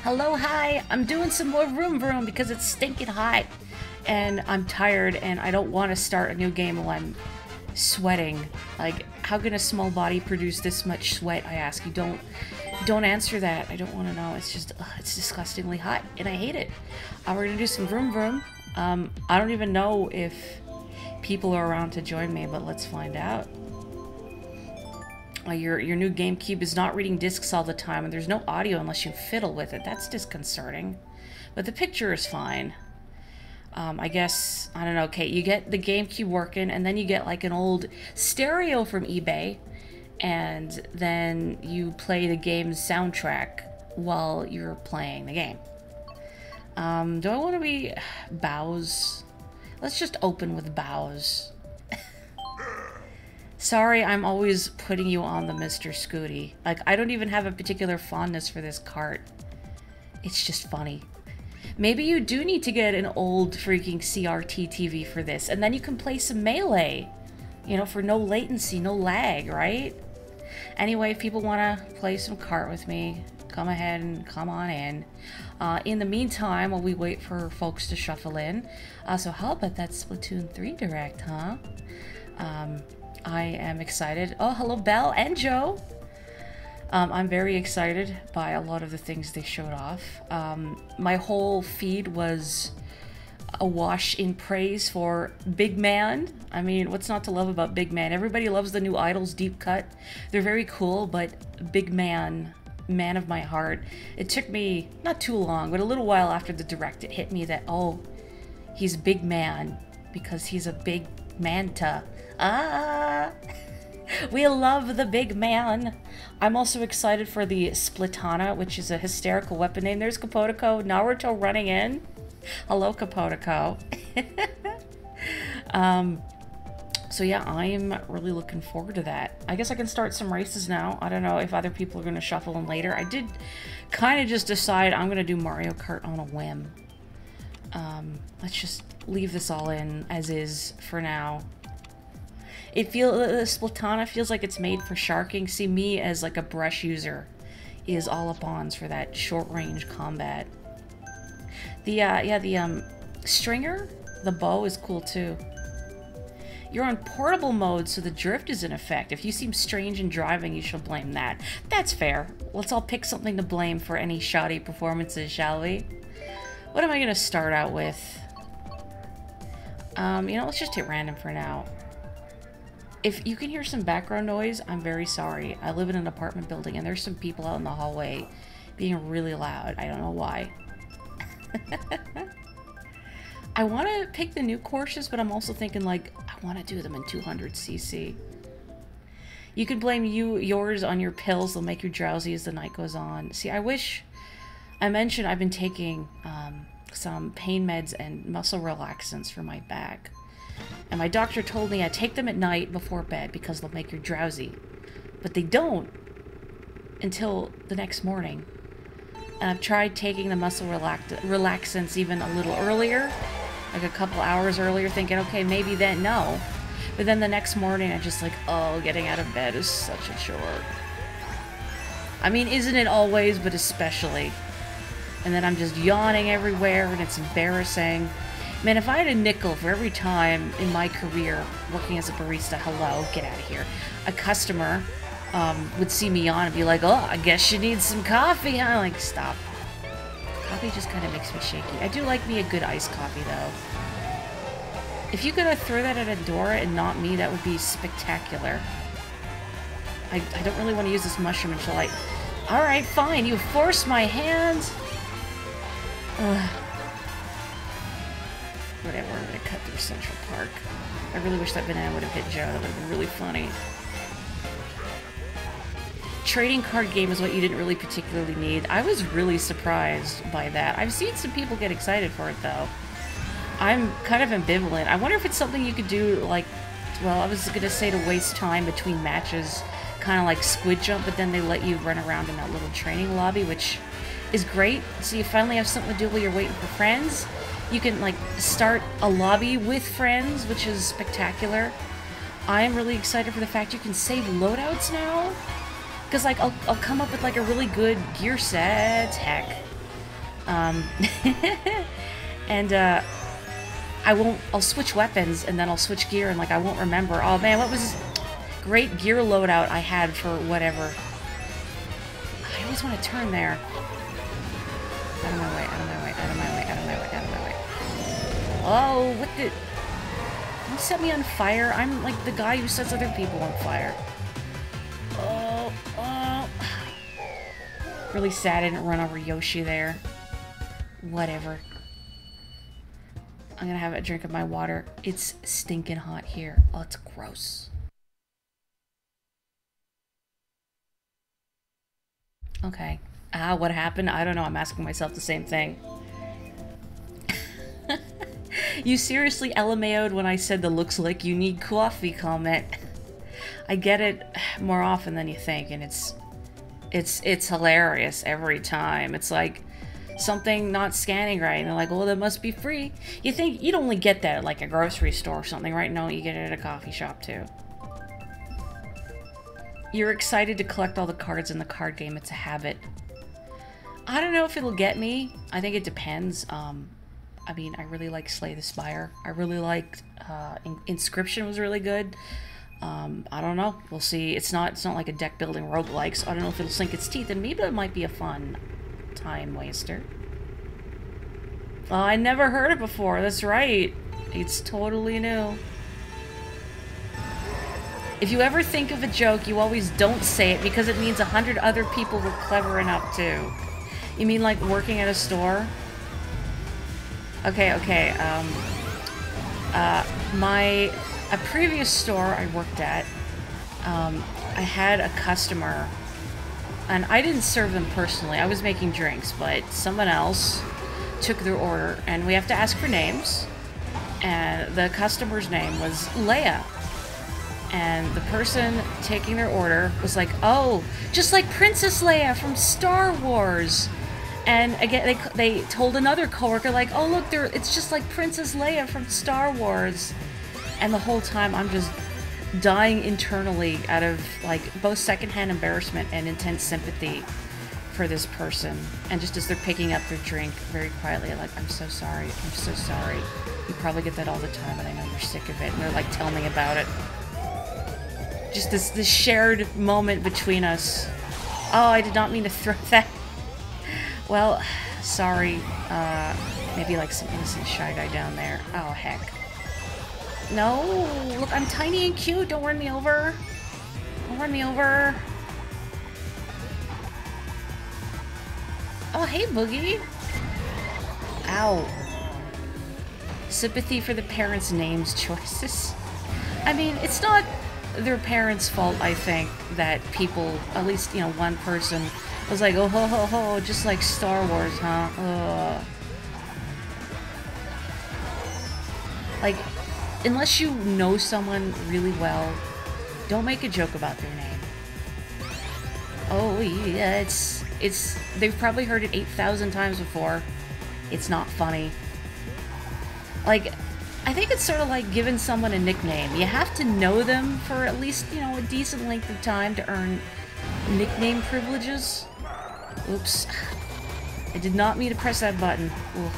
Hello, hi. I'm doing some more vroom vroom because it's stinking hot. And I'm tired and I don't want to start a new game while I'm sweating. Like, how can a small body produce this much sweat, I ask you? Don't answer that. I don't want to know. It's just, it's disgustingly hot and I hate it. We're gonna do some vroom vroom. I don't even know if people are around to join me, but let's find out. Your new GameCube is not reading discs all the time, and there's no audio unless you fiddle with it. That's disconcerting. But the picture is fine. I guess, I don't know, Kate, you get the GameCube working, and then you get like an old stereo from eBay, and then you play the game's soundtrack while you're playing the game. Do I want to be Bows? Let's just open with Bows. Sorry, I'm always putting you on the Mr. Scooty. Like, I don't even have a particular fondness for this cart. It's just funny. Maybe you do need to get an old freaking CRT TV for this, and then you can play some Melee. You know, for no latency, no lag, right? Anyway, if people want to play some cart with me, come ahead and come on in. In the meantime, while we wait for folks to shuffle in, so how about that Splatoon 3 Direct, huh? I am excited. Oh, hello, Belle and Joe. I'm very excited by a lot of the things they showed off. My whole feed was awash in praise for Big Man. I mean, what's not to love about Big Man? Everybody loves the new Idols deep cut. They're very cool, but Big Man, man of my heart. It took me not too long, but a little while after the Direct, it hit me that, oh, he's Big Man because he's a big manta. We love the Big Man. I'm also excited for the Splatana, which is a hysterical weapon name. There's Kapotiko, Naruto running in. Hello, Kapotiko. So yeah, I'm really looking forward to that. I guess I can start some races now. I don't know if other people are going to shuffle in later. I did kind of just decide I'm going to do Mario Kart on a whim. Let's just leave this all in as is for now. The Splatana feels like it's made for sharking. See, me as like a brush user is all up ons for that short range combat. The stringer, the bow is cool too. You're on portable mode, so the drift is in effect. If you seem strange in driving, you should blame that. That's fair. Let's all pick something to blame for any shoddy performances, shall we? What am I gonna start out with? You know, let's just hit random for now. If you can hear some background noise, I'm very sorry. I live in an apartment building and there's some people out in the hallway being really loud. I don't know why. I want to pick the new courses, but I'm also thinking like, I want to do them in 200cc. You can blame yours on your pills. They'll make you drowsy as the night goes on. See, I wish I mentioned I've been taking some pain meds and muscle relaxants for my back. And my doctor told me I take them at night before bed because they'll make you drowsy. But they don't until the next morning. And I've tried taking the muscle relaxants even a little earlier, like a couple hours earlier, thinking, okay, maybe then, no. But then the next morning, I'm just like, oh, getting out of bed is such a chore. I mean, isn't it always, but especially. And then I'm just yawning everywhere, and it's embarrassing. Man, if I had a nickel for every time in my career working as a barista, hello, get out of here, a customer would see me on and be like, oh, I guess you need some coffee. I'm like, stop. Coffee just kind of makes me shaky. I do like me a good iced coffee, though. If you could throw that at Adora and not me, that would be spectacular. I don't really want to use this mushroom until I... Alright, fine, you forced my hand. Ugh. Whatever, I'm gonna cut through Central Park. I really wish that banana would have hit Joe. That would have been really funny. Trading card game is what you didn't really particularly need. I was really surprised by that. I've seen some people get excited for it, though. I'm kind of ambivalent. I wonder if it's something you could do, like... Well, I was gonna say to waste time between matches, kind of like Squid Jump, but then they let you run around in that little training lobby, which is great. So you finally have something to do while you're waiting for friends. You can, like, start a lobby with friends, which is spectacular. I'm really excited for the fact you can save loadouts now. Because, like, I'll come up with, like, a really good gear set. Heck. Um, and I'll switch weapons and then I'll switch gear and like I won't remember. Oh man, what was this great gear loadout I had for whatever. I always want to turn there. Out of my way, out of my way, out of my way, out of my way, out of my way. Oh, what the... Don't set me on fire. I'm like the guy who sets other people on fire. Oh, oh. Really sad I didn't run over Yoshi there. Whatever. I'm gonna have a drink of my water. It's stinking hot here. Oh, it's gross. Okay. What happened? I don't know. I'm asking myself the same thing. You seriously LMAO'd when I said the looks like you need coffee comment. I get it more often than you think, and it's hilarious every time. It's like something not scanning right, and they're like, well, that must be free. You think you'd only get that at like a grocery store or something, right? No, you get it at a coffee shop too. You're excited to collect all the cards in the card game. It's a habit. I don't know if it'll get me. I think it depends. I mean, I really like Slay the Spire. I really liked Inscription was really good. I don't know. We'll see. It's not like a deck building roguelike, so I don't know if it'll sink its teeth in me, but it might be a fun time waster. Oh, I never heard it before. That's right. It's totally new. If you ever think of a joke, you always don't say it because it means 100 other people were clever enough to. You mean like working at a store? Okay. A previous store I worked at, I had a customer, and I didn't serve them personally. I was making drinks, but someone else took their order, and we have to ask for names. And the customer's name was Leia. And the person taking their order was like, oh, just like Princess Leia from Star Wars. And again, they told another coworker, like, oh, look, it's just like Princess Leia from Star Wars. And the whole time, I'm just dying internally out of, like, both secondhand embarrassment and intense sympathy for this person. And just as they're picking up their drink very quietly, like, I'm so sorry, I'm so sorry. You probably get that all the time, and I know you're sick of it. And they're like, tell me about it. Just this shared moment between us. Oh, I did not mean to throw that. Well, sorry. Maybe like some innocent shy guy down there. Oh, heck. No! Look, I'm tiny and cute. Don't run me over. Don't run me over. Oh, hey, Boogie. Ow. Sympathy for the parents' names choices. I mean, it's not their parents' fault, I think, that people, at least, you know, one person was like, oh ho ho ho, just like Star Wars, huh? Ugh. Like, unless you know someone really well, don't make a joke about their name. Oh yeah, it's they've probably heard it 8,000 times before. It's not funny. Like, I think it's sort of like giving someone a nickname. You have to know them for at least, you know, a decent length of time to earn nickname privileges. Oops. I did not mean to press that button. Ugh.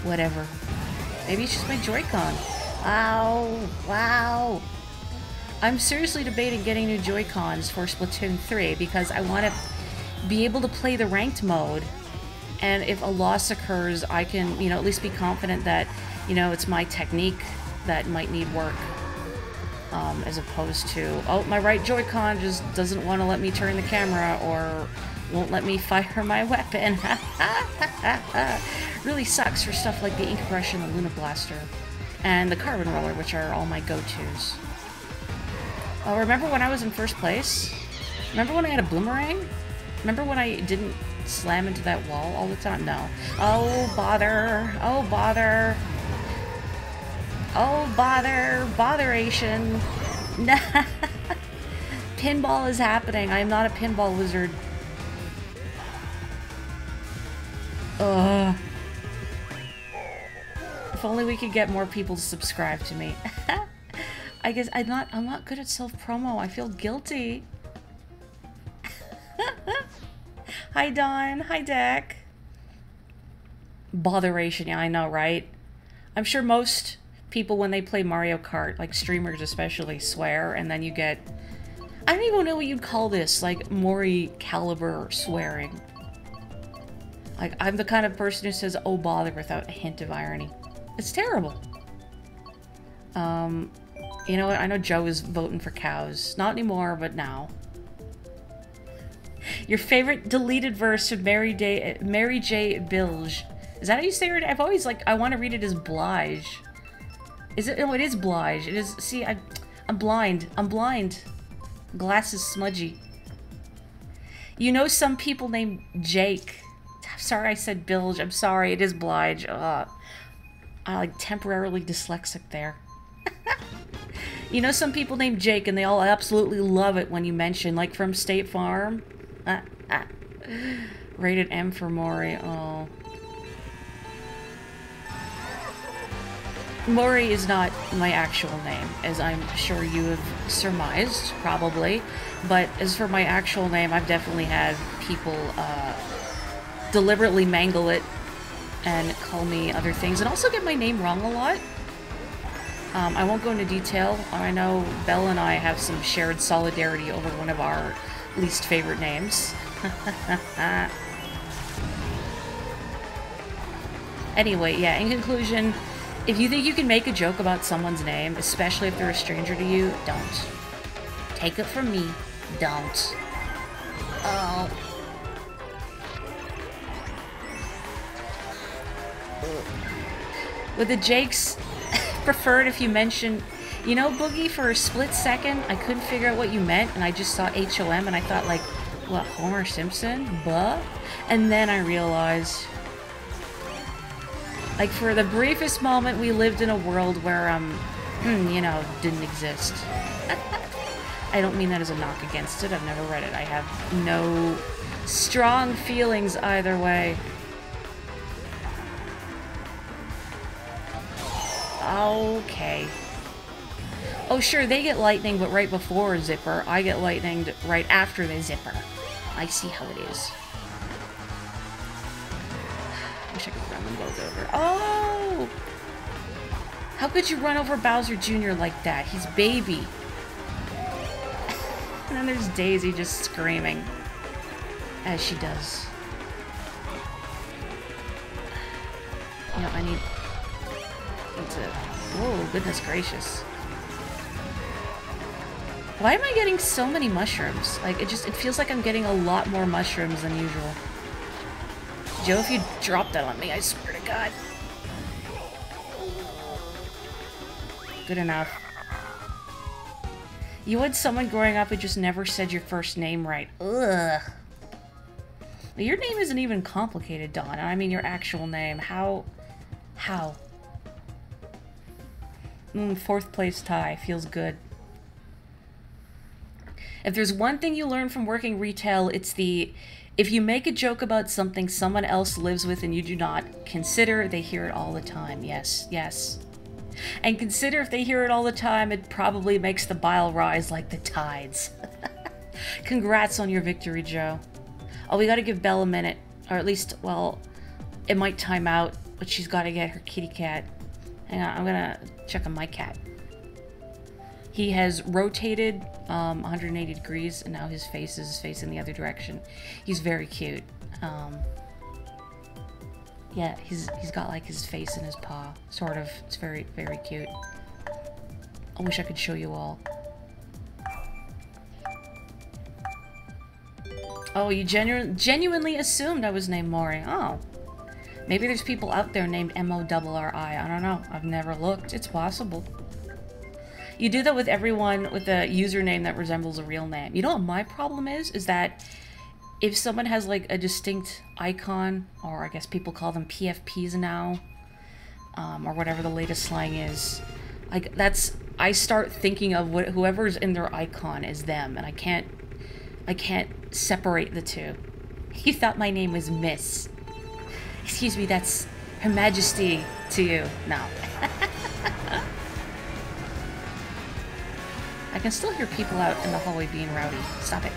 Whatever. Maybe it's just my Joy-Con. Ow! Wow! I'm seriously debating getting new Joy-Cons for Splatoon 3 because I want to be able to play the ranked mode, and if a loss occurs, I can, you know, at least be confident that, you know, it's my technique that might need work, as opposed to, oh, my right Joy-Con just doesn't want to let me turn the camera or won't let me fire my weapon. Really sucks for stuff like the Ink Brush and the Luna Blaster and the Carbon Roller, which are all my go-tos. Remember when I was in first place? Remember when I had a boomerang? Remember when I didn't slam into that wall all the time? No. Oh, bother. Oh, bother. Oh, bother. Botheration. Pinball is happening. I am not a pinball wizard. Ugh. If only we could get more people to subscribe to me. I guess I'm not good at self-promo. I feel guilty. Hi, Dawn. Hi, Deck. Botheration, yeah, I know, right? I'm sure most people, when they play Mario Kart, like streamers especially, swear, and then you get... I don't even know what you'd call this, like, Morri caliber swearing. Like, I'm the kind of person who says, oh bother, without a hint of irony. It's terrible. You know what? I know Joe is voting for cows. Not anymore, but now. Your favorite deleted verse of Mary J. Bilge. Is that how you say it? I've always, like, I want to read it as Blige. Is it? No, it is Blige. It is, see, I'm blind. I'm blind. Glass is smudgy. You know some people named Jake. I'm sorry I said Bilge. I'm sorry. It is Blige. I, like, temporarily dyslexic there. You know some people named Jake and they all absolutely love it when you mention, like, from State Farm. Rated M for Morri. Oh. Morri is not my actual name, as I'm sure you have surmised, probably. But as for my actual name, I've definitely had people deliberately mangle it and call me other things, and also get my name wrong a lot. I won't go into detail. I know Belle and I have some shared solidarity over one of our least favorite names. Anyway, yeah, in conclusion, if you think you can make a joke about someone's name, especially if they're a stranger to you, don't. Take it from me, don't. Oh. With the Jakes, preferred if you mention, you know, Boogie, for a split second, I couldn't figure out what you meant, and I just saw HOM, and I thought, like, what, Homer Simpson? Buh? And then I realized, like, for the briefest moment, we lived in a world where, you know, didn't exist. I don't mean that as a knock against it. I've never read it. I have no strong feelings either way. Okay. Oh, sure, they get lightning, but right before a zipper. I get lightninged right after the zipper. I see how it is. Wish I could run them both over. Oh! How could you run over Bowser Jr. like that? He's baby. And then there's Daisy just screaming. As she does. You know, I need to... Whoa, goodness gracious. Why am I getting so many mushrooms? Like, it feels like I'm getting a lot more mushrooms than usual. Joe, if you drop that on me, I swear to God. Good enough. You had someone growing up who just never said your first name right. Ugh. Your name isn't even complicated, Dawn. I mean your actual name. How? Fourth place tie. Feels good. If there's one thing you learn from working retail, it's if you make a joke about something someone else lives with and you do not, consider they hear it all the time. Yes, yes. And consider if they hear it all the time, it probably makes the bile rise like the tides. Congrats on your victory, Joe. Oh, we gotta give Belle a minute. Or at least, well, it might time out, but she's gotta get her kitty cat. Hang on, I'm gonna check on my cat. He has rotated 180 degrees, and now his face is facing the other direction. He's very cute. Yeah, he's got like his face in his paw, sort of. It's very, very cute. I wish I could show you all. Oh, you genuinely assumed I was named Morri. Oh. Maybe there's people out there named M-O-R-R-I. I don't know. I've never looked. It's possible. You do that with everyone with a username that resembles a real name. You know what my problem is? Is that if someone has like a distinct icon, or I guess people call them PFPs now, or whatever the latest slang is, like I start thinking of whoever's in their icon is them, and I can't separate the two. You thought my name was Miss. Excuse me, that's Her Majesty to you. No. I can still hear people out in the hallway being rowdy. Stop it.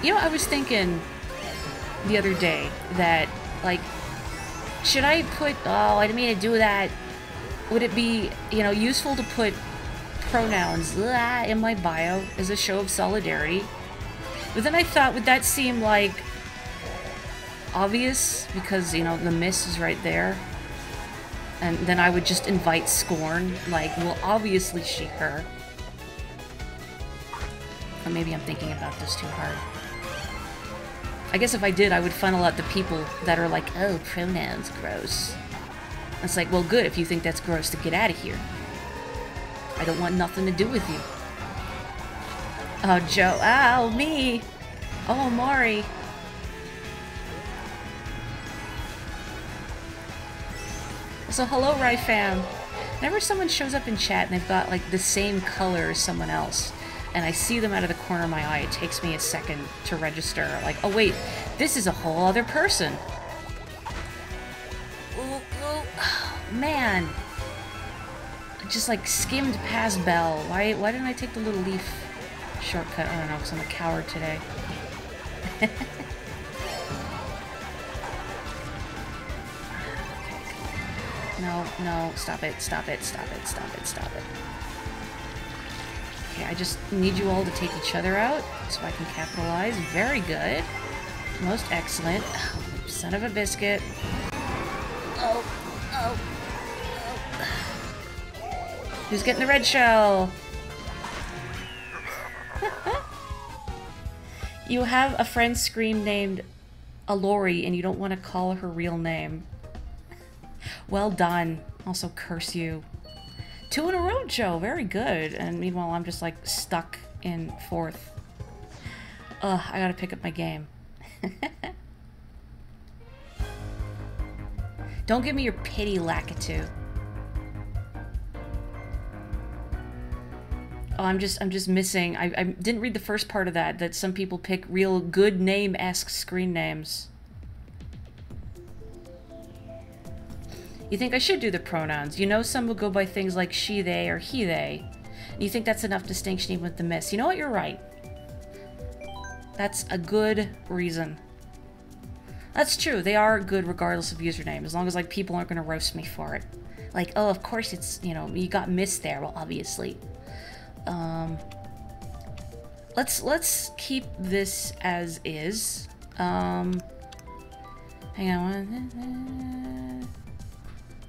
You know, I was thinking the other day that Like, should I put... Oh, I didn't mean to do that. Would it be, you know, useful to put pronouns in my bio as a show of solidarity? But then I thought, would that seem like obvious? Because, you know, the miss is right there. And then I would just invite scorn. Like, well, obviously she, her. Or maybe I'm thinking about this too hard. I guess if I did, I would funnel out the people that are like, oh, pronouns, gross. It's like, well, good, if you think that's gross, to get out of here. I don't want nothing to do with you. Oh, Joe. Ow, me. Oh, Morri. So, hello, Rai fam. Whenever someone shows up in chat and they've got, like, the same color as someone else, and I see them out of the corner of my eye, it takes me a second to register. Like, oh, wait, this is a whole other person. Ooh, ooh. Man. Just, like, skimmed past Belle. Why didn't I take the little leaf shortcut? I don't know, because I'm a coward today. No, no, stop it, stop it, stop it, stop it, stop it. Okay, I just need you all to take each other out so I can capitalize. Very good. Most excellent. Oh, son of a biscuit. Oh, oh, oh. Who's getting the red shell? You have a friend scream named Alori and you don't want to call her real name. Well done. Also, curse you. 2 in a row, Joe. Very good. And meanwhile, I'm just, like, stuck in 4th. Ugh, I gotta pick up my game. Don't give me your pity, Lakitu. Oh, I'm just missing. I didn't read the first part of that some people pick real good name-esque screen names. You think I should do the pronouns. You know some will go by things like she, they, or he, they. And you think that's enough distinction even with the miss. You know what? You're right. That's a good reason. That's true. They are good regardless of username. As long as, like, people aren't going to roast me for it. Like, oh, of course it's, you know, you got miss there. Well, obviously. Let's keep this as is. Hang on.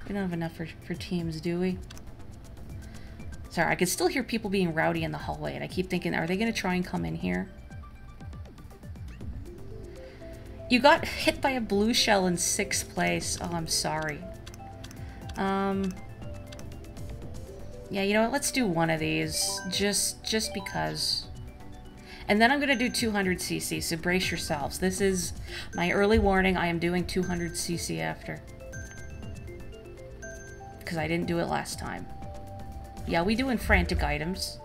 We don't have enough for teams, do we? Sorry, I could still hear people being rowdy in the hallway, and I keep thinking, are they going to try and come in here? You got hit by a blue shell in 6th place. Oh, I'm sorry. Yeah, you know what? Let's do one of these. Just because. And then I'm going to do 200cc, so brace yourselves. This is my early warning. I am doing 200cc after. Because I didn't do it last time. Yeah, we doing frantic items.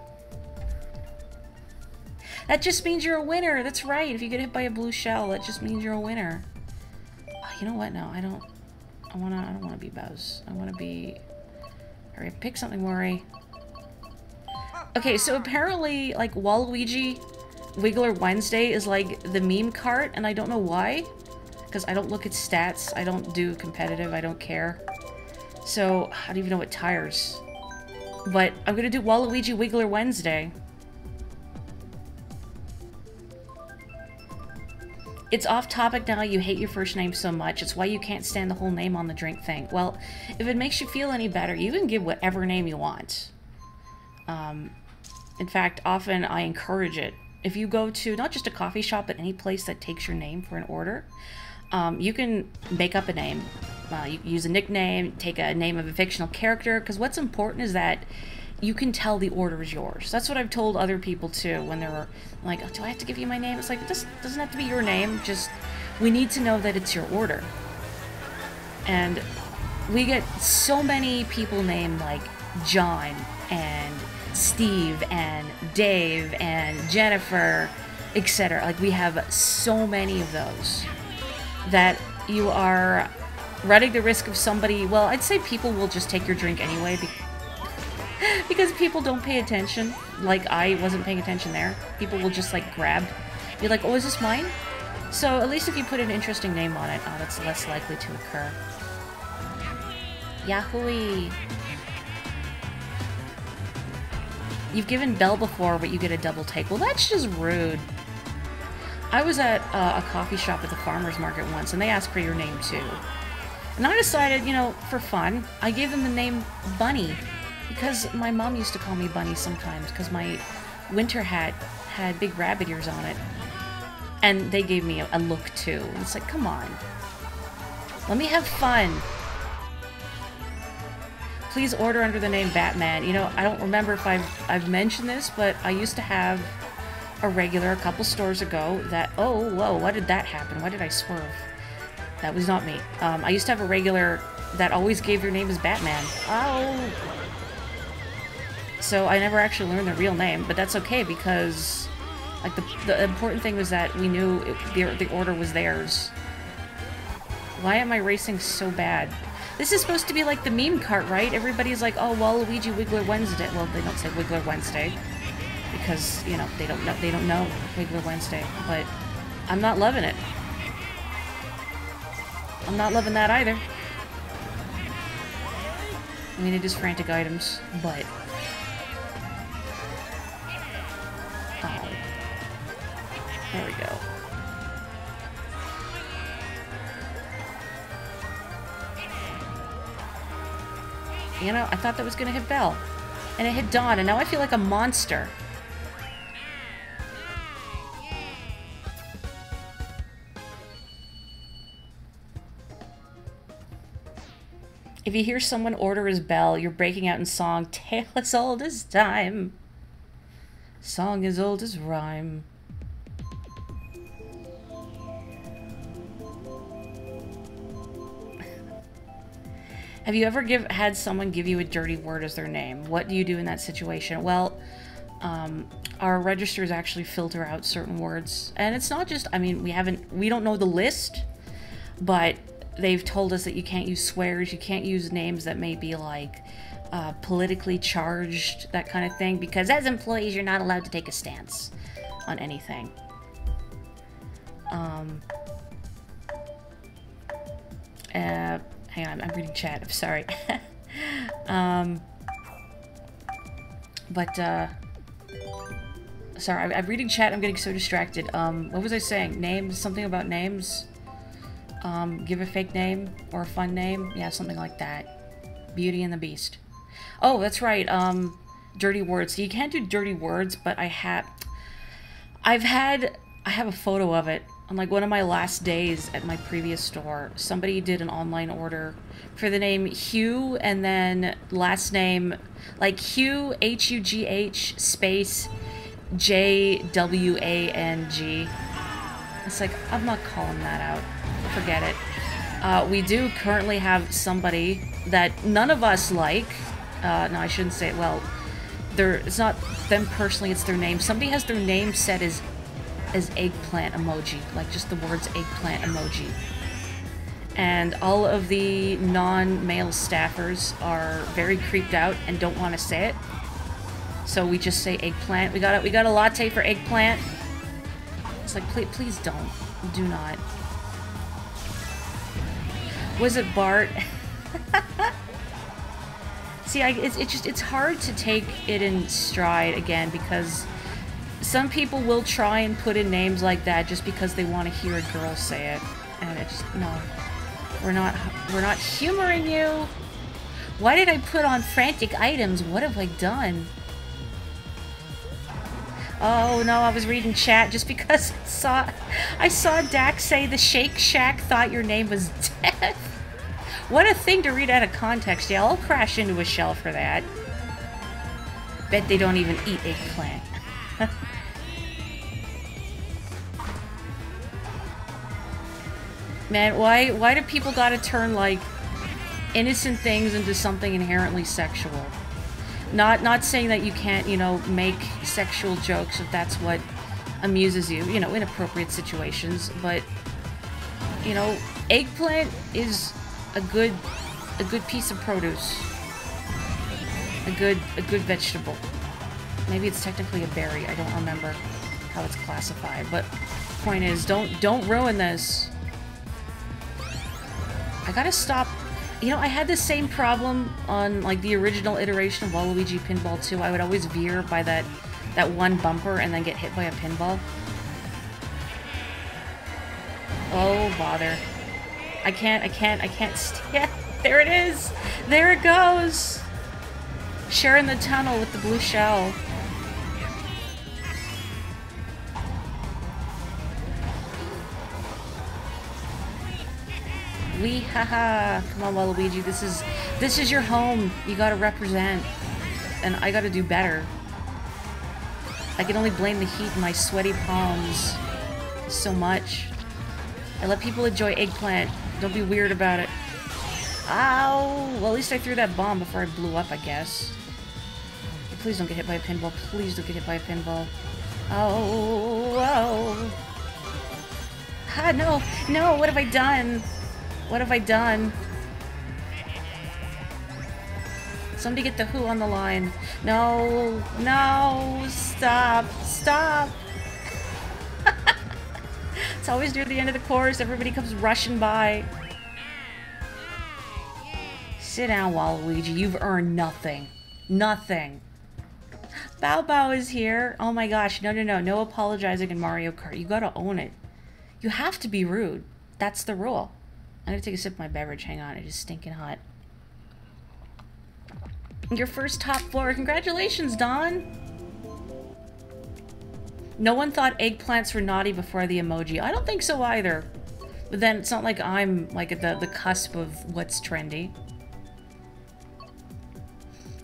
That just means you're a winner. That's right. If you get hit by a blue shell, that just means you're a winner. Oh, you know what? No, I don't want to be Bowser. I want to be... Hurry up, pick something, Morri. Okay, so apparently, like, Waluigi Wiggler Wednesday is like the meme cart, and I don't know why. Because I don't look at stats. I don't do competitive. I don't care. So, I don't even know what tires. But I'm gonna do Waluigi Wiggler Wednesday. It's off topic now, you hate your first name so much. It's why you can't stand the whole name on the drink thing. Well, if it makes you feel any better, you can give whatever name you want. In fact, often I encourage it. If you go to, not just a coffee shop, but any place that takes your name for an order, you can make up a name. You use a nickname, take a name of a fictional character, because what's important is that you can tell the order is yours. That's what I've told other people too when they're like, oh, do I have to give you my name? It's like, this doesn't have to be your name, just we need to know that it's your order. And we get so many people named like John and Steve and Dave and Jennifer, etc. Like, we have so many of those that you are running the risk of somebody, well, I'd say people will just take your drink anyway because people don't pay attention. Like, I wasn't paying attention there. People will just, like, grab. Be like, oh, is this mine? So at least if you put an interesting name on it, that's less likely to occur. Yahooey! You've given Belle before, but you get a double take. Well, that's just rude. I was at a coffee shop at the farmer's market once, and they asked for your name too. And I decided, you know, for fun, I gave them the name Bunny. Because my mom used to call me Bunny sometimes, because my winter hat had big rabbit ears on it. And they gave me a look too. And it's like, come on. Let me have fun. Please order under the name Batman. You know, I don't remember if I've mentioned this, but I used to have a regular a couple stores ago that... Oh, whoa, why did that happen? Why did I swerve? That was not me. I used to have a regular that always gave their name as Batman. Oh! So I never actually learned their real name, but that's okay because... Like, the important thing was that we knew the order was theirs. Why am I racing so bad? This is supposed to be like the meme cart, right? Everybody's like, oh, Waluigi Wiggler Wednesday. Well, they don't say Wiggler Wednesday. Because, you know, they don't know Wiggler Wednesday. But I'm not loving it. I'm not loving that either. I mean, it is frantic items, but... Oh. There we go. You know, I thought that was gonna hit Belle. And it hit Dawn, and now I feel like a monster. If you hear someone order as Belle, you're breaking out in song, tale as old as time. Song as old as rhyme. Have you ever had someone give you a dirty word as their name? What do you do in that situation? Well, our registers actually filter out certain words. And it's not just, I mean, we don't know the list, but they've told us that you can't use swears, you can't use names that may be like politically charged, that kind of thing, because as employees, you're not allowed to take a stance on anything. Hang on, I'm reading chat. I'm sorry. Sorry, I'm reading chat. I'm getting so distracted. What was I saying? Names? Something about names? Give a fake name or a fun name? Yeah, something like that. Beauty and the Beast. Oh, that's right. Dirty words. So you can't do dirty words, but I have a photo of it. On like one of my last days at my previous store, somebody did an online order for the name Hugh and then last name like Hugh, H-U-G-H space J-W-A-N-G. It's like, I'm not calling that out. Forget it. We do currently have somebody that none of us like. No, I shouldn't say it. Well, it's not them personally, it's their name. Somebody has their name set as eggplant emoji, like just the words eggplant emoji. And all of the non-male staffers are very creeped out and don't want to say it. So we just say eggplant. We got a latte for eggplant. It's like, please don't. Do not. Was it Bart? See, it's hard to take it in stride again because some people will try and put in names like that just because they want to hear a girl say it. And it's no. We're not humoring you. Why did I put on frantic items? What have I done? Oh no, I was reading chat just because I saw Dak say the Shake Shack thought your name was Death. What a thing to read out of context. Yeah, I'll crash into a shell for that. Bet they don't even eat eggplant. Man, why do people gotta turn, like, innocent things into something inherently sexual? Not saying that you can't, you know, make sexual jokes if that's what amuses you, you know, in appropriate situations, but, you know, eggplant is a good piece of produce. A good vegetable. Maybe it's technically a berry, I don't remember how it's classified, but point is. Don't ruin this. I gotta stop. You know, I had the same problem on like the original iteration of Waluigi Pinball 2. I would always veer by that one bumper and then get hit by a pinball. Oh bother. I can't stand. There it is! There it goes! Sharing the tunnel with the blue shell. Wee haha. Come on, Waluigi. This is your home. You gotta represent. And I gotta do better. I can only blame the heat in my sweaty palms so much. I let people enjoy eggplant. Don't be weird about it. Ow! Well, at least I threw that bomb before I blew up, I guess. Please don't get hit by a pinball. Please don't get hit by a pinball. Oh, oh. Ah, no, no, what have I done? What have I done? Somebody get the Who on the line. No, no, stop, stop. It's always near the end of the course. Everybody comes rushing by. Sit down, Waluigi. You've earned nothing. Nothing. Bow Bow is here. Oh my gosh. No, no, no. No apologizing in Mario Kart. You gotta own it. You have to be rude. That's the rule. I'm gonna take a sip of my beverage. Hang on. It is stinking hot. Your first top 4. Congratulations, Don. No one thought eggplants were naughty before the emoji. I don't think so either. But then it's not like I'm like at the cusp of what's trendy.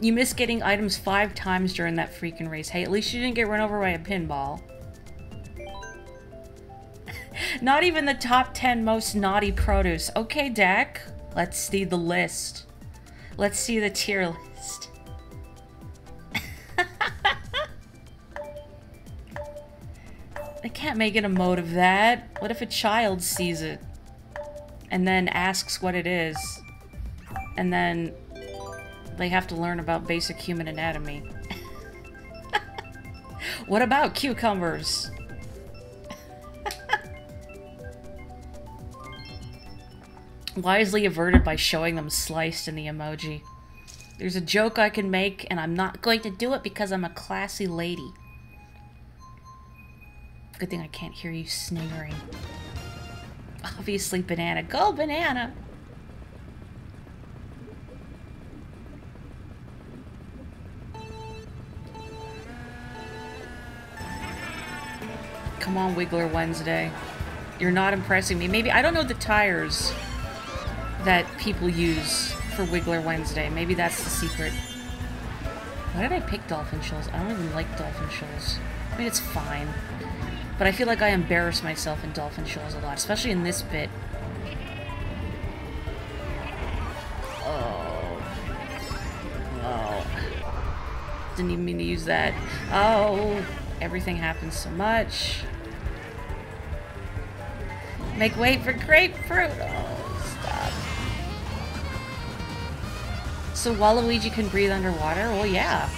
You missed getting items 5 times during that freaking race. Hey, at least you didn't get run over by a pinball. Not even the top 10 most naughty produce. Okay, Dak. Let's see the list. Let's see the tier list. I can't make an emote of that. What if a child sees it? And then asks what it is? And then they have to learn about basic human anatomy. What about cucumbers? Wisely averted by showing them sliced in the emoji. There's a joke I can make, and I'm not going to do it because I'm a classy lady. Good thing I can't hear you sniggering. Obviously, banana. Go, banana! Come on, Wiggler Wednesday. You're not impressing me. Maybe, I don't know the tires that people use for Wiggler Wednesday. Maybe that's the secret. Why did I pick dolphin shoals? I don't even like dolphin shoals. I mean, it's fine. But I feel like I embarrass myself in dolphin shoals a lot, especially in this bit. Oh. Oh. Didn't even mean to use that. Oh. Everything happens so much. Make way for grapefruit. Oh, stop. So Waluigi can breathe underwater? Well, yeah.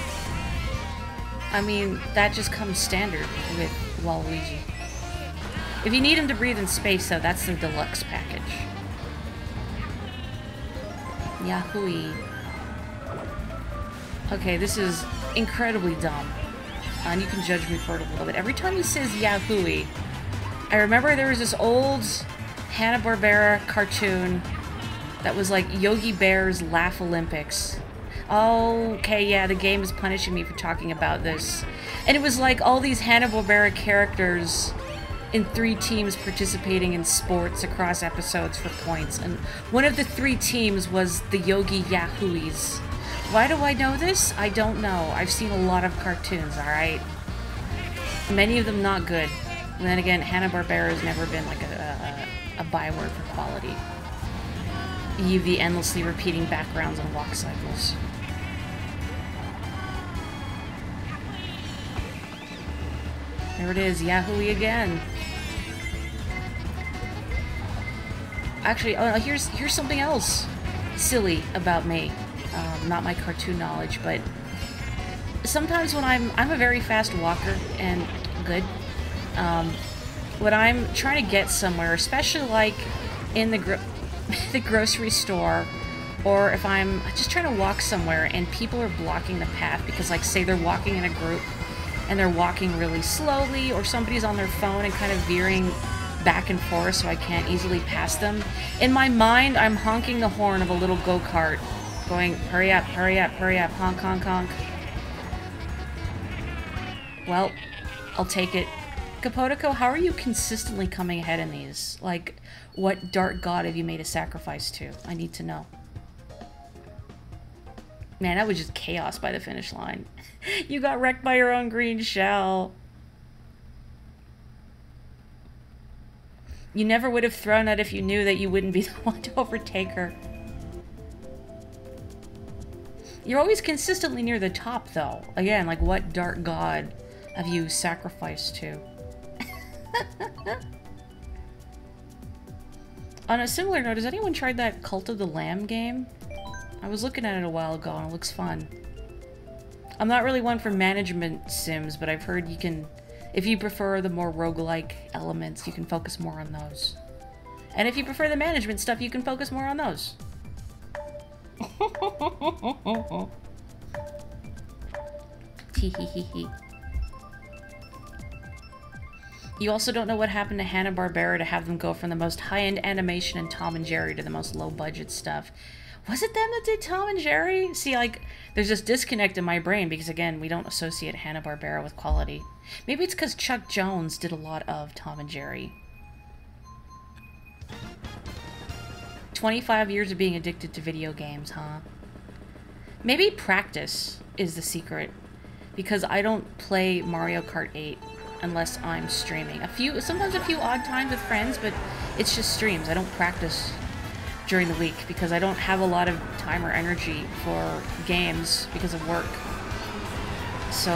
I mean, that just comes standard with Waluigi. If you need him to breathe in space, though, that's the deluxe package. Yahoo! Okay, this is incredibly dumb. And you can judge me for it a little bit. Every time he says Yahoo! I remember there was this old Hanna-Barbera cartoon that was like Yogi Bear's Laugh Olympics. Oh, okay, yeah, the game is punishing me for talking about this. And it was like all these Hanna-Barbera characters in 3 teams participating in sports across episodes for points. And one of the 3 teams was the Yogi Yahooies. Why do I know this? I don't know. I've seen a lot of cartoons, alright? Many of them not good. And then again, Hanna-Barbera has never been like a byword for quality. You the endlessly repeating backgrounds on walk cycles. There it is, Yahoo! Again. Actually, oh, here's something else silly about me. Not my cartoon knowledge, but sometimes when I'm a very fast walker, and good. when I'm trying to get somewhere, especially like in the the grocery store, or if I'm just trying to walk somewhere and people are blocking the path because, like, say they're walking in a group and they're walking really slowly, or somebody's on their phone and kind of veering back and forth so I can't easily pass them. In my mind, I'm honking the horn of a little go-kart, going, hurry up, hurry up, hurry up, honk, honk, honk. Well, I'll take it. Capodico, how are you consistently coming ahead in these? Like, what dark god have you made a sacrifice to? I need to know. Man, that was just chaos by the finish line. You got wrecked by your own green shell. You never would have thrown that if you knew that you wouldn't be the one to overtake her. You're always consistently near the top, though. Again, like, what dark god have you sacrificed to? On a similar note, has anyone tried that Cult of the Lamb game? I was looking at it a while ago and it looks fun. I'm not really one for management sims, but I've heard you can, if you prefer the more roguelike elements, you can focus more on those. And if you prefer the management stuff, you can focus more on those. Teehee. You also don't know what happened to Hanna-Barbera to have them go from the most high-end animation in Tom and Jerry to the most low-budget stuff. Was it them that did Tom and Jerry? See, like, there's this disconnect in my brain because, again, we don't associate Hanna-Barbera with quality. Maybe it's because Chuck Jones did a lot of Tom and Jerry. 25 years of being addicted to video games, huh? Maybe practice is the secret, because I don't play Mario Kart 8 unless I'm streaming. Sometimes a few odd times with friends, but it's just streams. I don't practice during the week because I don't have a lot of time or energy for games because of work. So,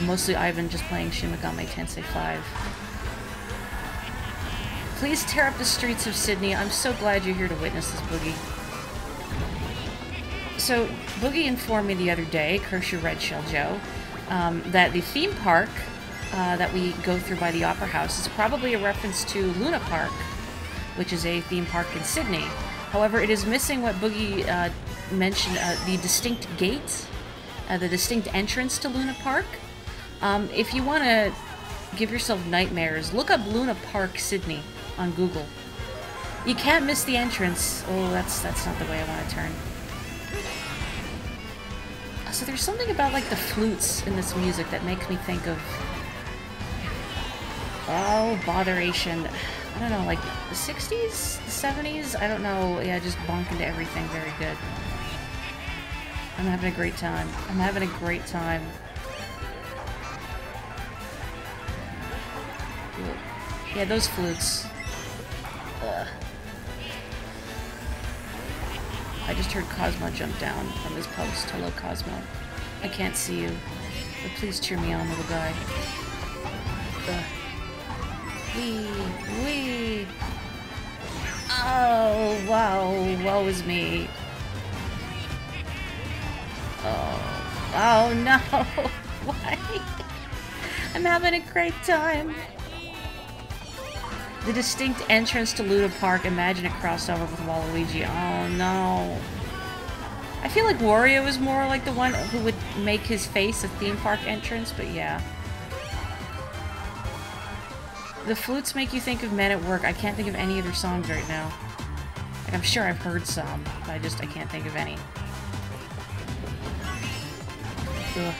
mostly I've been just playing Shin Megami Tensei 5. Please tear up the streets of Sydney. I'm so glad you're here to witness this, Boogie. So, Boogie informed me the other day, curse your red shell Joe, that the theme park that we go through by the Opera House is probably a reference to Luna Park, which is a theme park in Sydney. However, it is missing what Boogie mentioned, the distinct gate, the distinct entrance to Luna Park. If you want to give yourself nightmares, look up Luna Park, Sydney on Google. You can't miss the entrance. Oh, that's not the way I want to turn. So there's something about, like, the flutes in this music that makes me think of... Oh, botheration. I don't know, like, the 60s? The 70s? I don't know. Yeah, just bonk into everything. Very good. I'm having a great time. I'm having a great time. Yeah, those flutes. Ugh. I just heard Cosmo jump down from his post. Hello, Cosmo. I can't see you, but please cheer me on, little guy. Ugh. Wee! Oh, wow. Woe is me. Oh no! Why? I'm having a great time. The distinct entrance to Luna Park. Imagine a crossover with Waluigi. Oh no. I feel like Wario is more like the one who would make his face a theme park entrance, but yeah. The flutes make you think of Men at Work. I can't think of any of their songs right now. Like, I'm sure I've heard some, but I can't think of any. Ugh.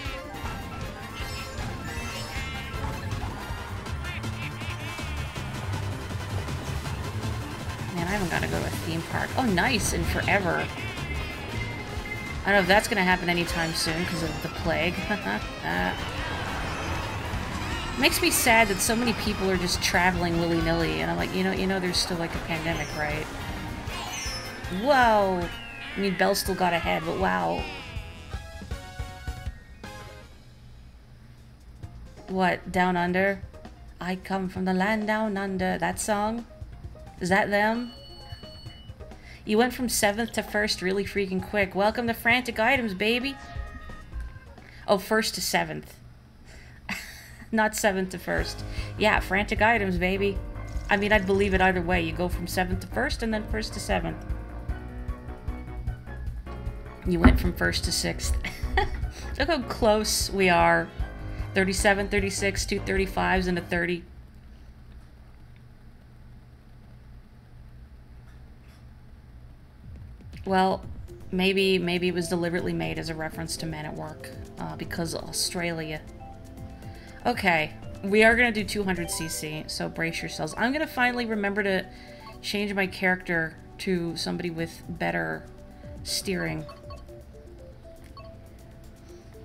Man, I haven't got to go to a theme park. Oh, nice, and forever. I don't know if that's going to happen anytime soon because of the plague. Makes me sad that so many people are just traveling willy-nilly, and I'm like, you know, there's still, like, a pandemic, right? Whoa! I mean, Belle still got ahead, but wow. What, Down Under? I come from the land down under. That song? Is that them? You went from 7th to 1st really freaking quick. Welcome to Frantic Items, baby! Oh, 1st to 7th. Not 7th to 1st. Yeah, frantic items, baby. I mean, I'd believe it either way. You go from 7th to 1st and then 1st to 7th. You went from 1st to 6th. Look how close we are. 37, 36, 2 35s, and a 30. Well, maybe it was deliberately made as a reference to Men at Work, because Australia. Okay, we are gonna do 200cc, so brace yourselves. I'm gonna finally remember to change my character to somebody with better steering.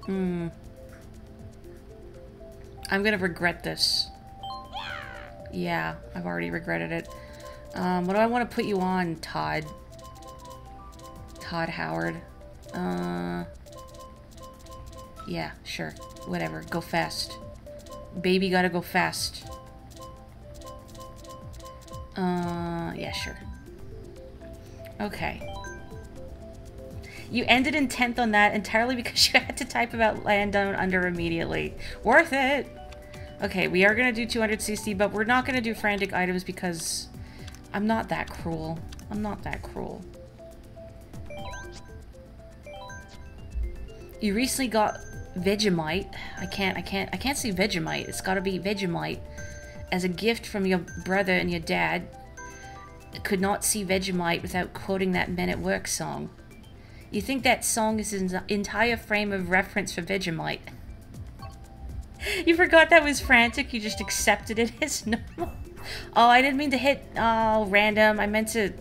I'm gonna regret this. Yeah, I've already regretted it. What do I want to put you on, Todd? Todd Howard. Yeah, sure. Whatever. Go fast. Baby gotta go fast. Yeah, sure. Okay. You ended in 10th on that entirely because you had to type about land down under immediately. Worth it! Okay, we are gonna do 200cc, but we're not gonna do frantic items because I'm not that cruel. I'm not that cruel. You recently got Vegemite. I can't say Vegemite. It's gotta be Vegemite. As a gift from your brother and your dad. Could not see Vegemite without quoting that Men at Work song. You think that song is an entire frame of reference for Vegemite. You forgot that was frantic, you just accepted it as normal. Oh, I didn't mean to hit, random. I meant to...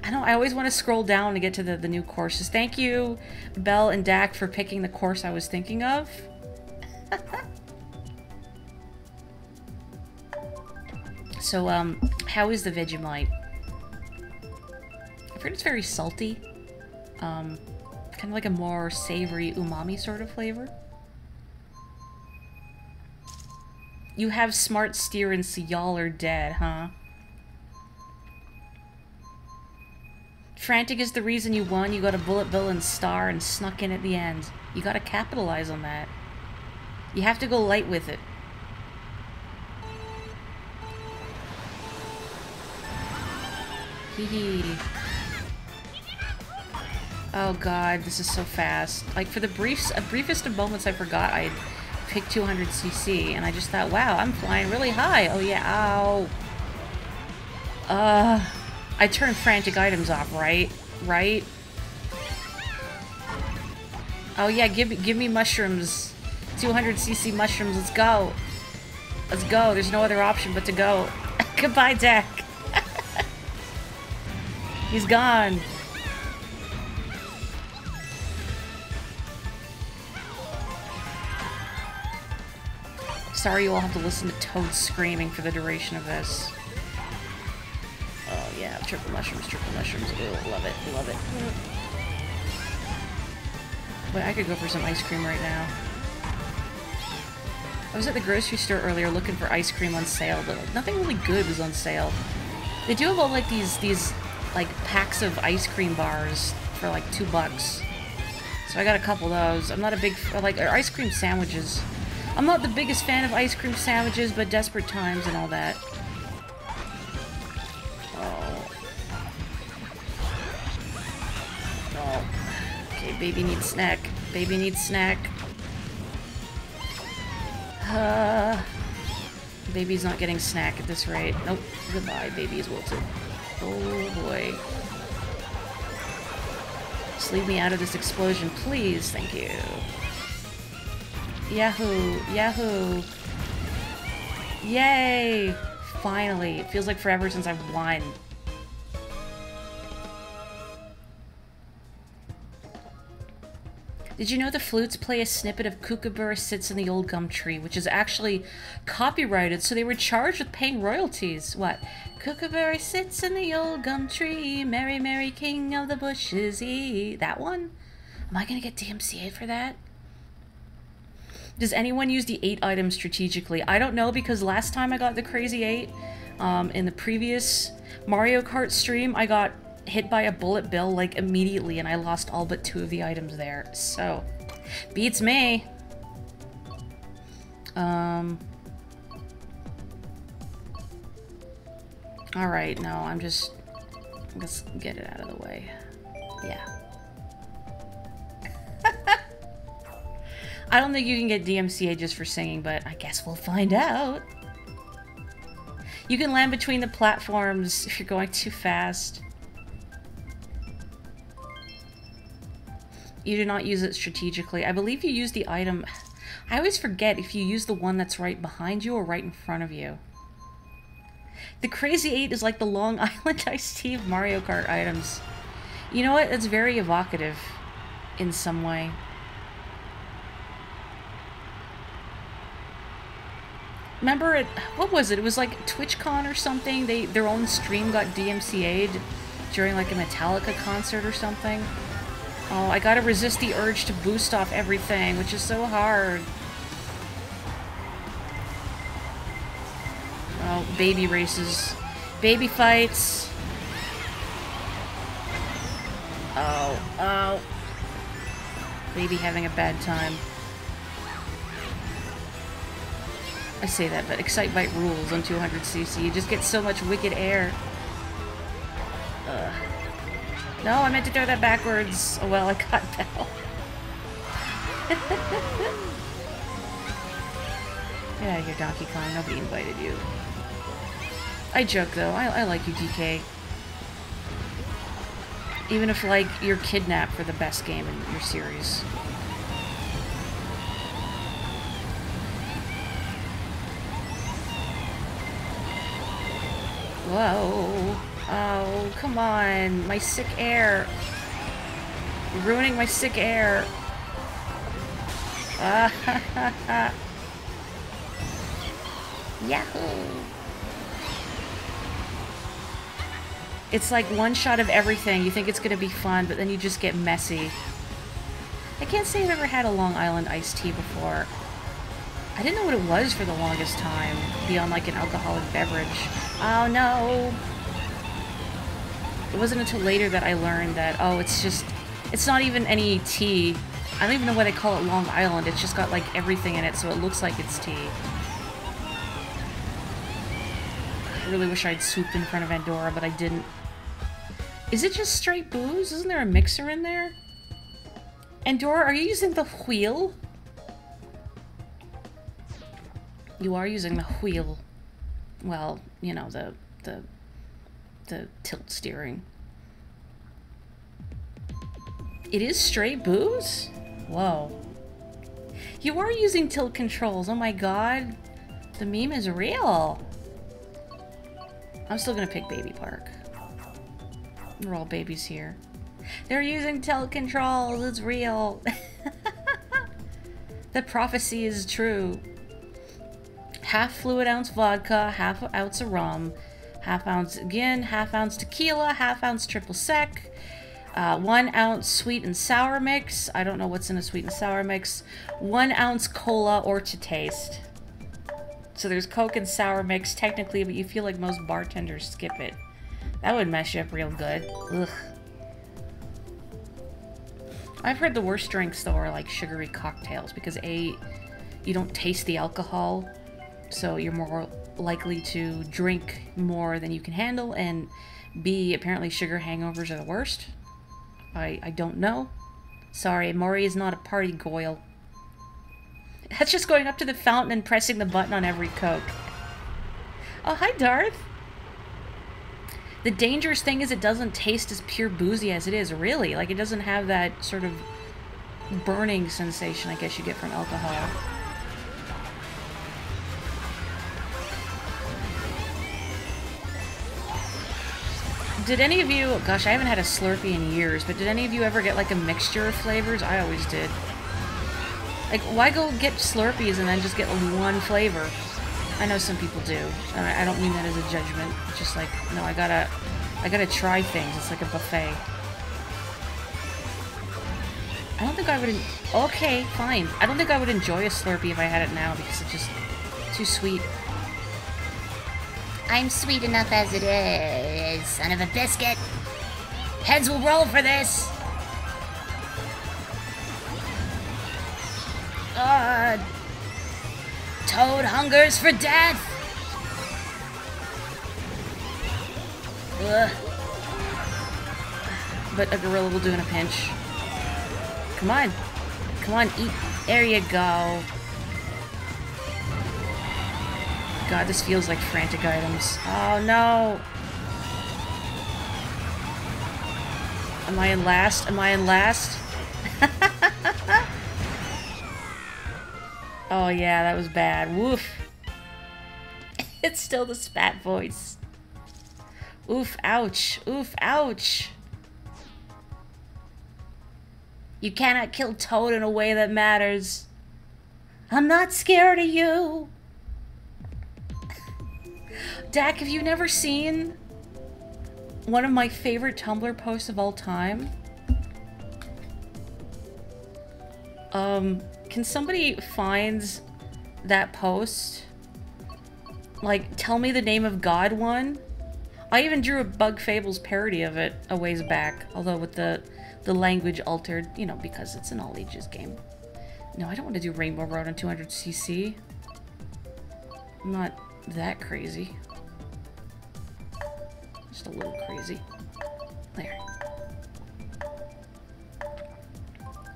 I always want to scroll down to get to the new courses. Thank you, Belle and Dak, for picking the course I was thinking of. So, how is the Vegemite? I've heard it's very salty. Kind of like a more savory umami sort of flavor. You have smart steering, so y'all are dead, huh? Frantic is the reason you won. You got a bullet bill and star and snuck in at the end. You gotta capitalize on that. You have to go light with it. Hee hee. Oh god, this is so fast. Like, for the briefest of moments I forgot I'd picked 200cc, and I just thought, wow, I'm flying really high. Oh yeah, ow. I turned frantic items off, right? Right? Oh yeah, give me mushrooms. 200cc mushrooms, let's go. Let's go, there's no other option but to go. Goodbye, Dak. He's gone. Sorry you all have to listen to Toad screaming for the duration of this. Oh yeah, triple mushrooms, triple mushrooms. Ooh, love it, love it. But I could go for some ice cream right now. I was at the grocery store earlier looking for ice cream on sale, but like, nothing really good was on sale. They do have all like these like packs of ice cream bars for like $2. So I got a couple of those. I'm not a big like ice cream sandwiches. I'm not the biggest fan of ice cream sandwiches, but desperate times and all that. Oh. Oh. Okay, baby needs snack. Baby needs snack. Baby's not getting snack at this rate. Nope. Goodbye, baby is wilted. Oh boy. Just leave me out of this explosion, please. Thank you. Yahoo! Yahoo! Yay! Finally. It feels like forever since I've won. Did you know the flutes play a snippet of Kookaburra Sits in the Old Gum Tree, which is actually copyrighted, so they were charged with paying royalties? What? Kookaburra sits in the old gum tree, Merry, Merry King of the Bushes, he... That one? Am I gonna get DMCA'd for that? Does anyone use the 8 items strategically? I don't know, because last time I got the crazy 8, in the previous Mario Kart stream, I got hit by a bullet bill, like, immediately, and I lost all but 2 of the items there. So, beats me. Alright, no, let's get it out of the way. Yeah. I don't think you can get DMCA just for singing, but I guess we'll find out. You can land between the platforms if you're going too fast. You do not use it strategically. I believe you use the item... I always forget if you use the one that's right behind you or right in front of you. The Crazy 8 is like the Long Island iced tea of Mario Kart items. You know what? That's very evocative in some way. Remember it, what was it? It was like TwitchCon or something. Their own stream got DMCA'd during like a Metallica concert or something. Oh, I gotta resist the urge to boost off everything, which is so hard. Oh, baby races. Baby fights. Oh. Baby having a bad time. I say that, but Excitebike rules on 200cc. You just get so much wicked air. Ugh. No, I meant to throw that backwards. Oh well, I got Bell. Get out of here, Donkey Kong. Nobody invited you. I joke, though. I like you, DK. Even if, like, you're kidnapped for the best game in your series. Whoa. Oh, come on. My sick air. You're ruining my sick air. Yahoo! It's like one shot of everything. You think it's gonna be fun, but then you just get messy. I can't say I've ever had a Long Island iced tea before. I didn't know what it was for the longest time, beyond like an alcoholic beverage. Oh no! It wasn't until later that I learned that, oh, it's not even any tea. I don't even know why they call it Long Island. It's just got like everything in it, so it looks like it's tea. I really wish I'd swooped in front of Andorra, but I didn't. Is it just straight booze? Isn't there a mixer in there? Andorra, are you using the wheel? You are using the wheel. Well, you know, the tilt steering. It is straight booze? Whoa. You are using tilt controls. Oh my god. The meme is real. I'm still gonna pick Baby Park. We're all babies here. They're using tilt controls. It's real. The prophecy is true. Half fluid ounce vodka, half ounce of rum, half ounce gin, half ounce tequila, half ounce triple sec, 1 ounce sweet and sour mix. I don't know what's in a sweet and sour mix. 1 ounce cola or to taste. So there's Coke and sour mix technically, but you feel like most bartenders skip it. That would mess you up real good. Ugh. I've heard the worst drinks though are like sugary cocktails because A, you don't taste the alcohol, so you're more likely to drink more than you can handle, and B, apparently sugar hangovers are the worst. I don't know. Sorry, Morri is not a party goyle. That's just going up to the fountain and pressing the button on every Coke. Oh, hi, Darth. The dangerous thing is it doesn't taste as pure boozy as it is, really. Like, it doesn't have that sort of burning sensation I guess you get from alcohol. Did any of you... Gosh, I haven't had a Slurpee in years, but did any of you ever get, like, a mixture of flavors? I always did. Like, why go get Slurpees and then just get one flavor? I know some people do. I don't mean that as a judgment. It's just like, no, I gotta try things. It's like a buffet. I don't think I would... Okay, fine. I don't think I would enjoy a Slurpee if I had it now because it's just too sweet. I'm sweet enough as it is, son of a biscuit. Heads will roll for this. Toad hungers for death! Ugh. But a gorilla will do in a pinch. Come on. Come on, eat. There you go. God, this feels like frantic items. Oh, no. Am I in last? Am I in last? Oh, yeah, that was bad. Woof. It's still the spat voice. Oof, ouch. Oof, ouch. You cannot kill Toad in a way that matters. I'm not scared of you. Dak, have you never seen one of my favorite Tumblr posts of all time? Can somebody find that post? Like, tell me the name of God one? I even drew a Bug Fables parody of it a ways back, although with the language altered, you know, because it's an all ages game. No, I don't want to do Rainbow Road on 200cc. I'm not that crazy. Just a little crazy. There.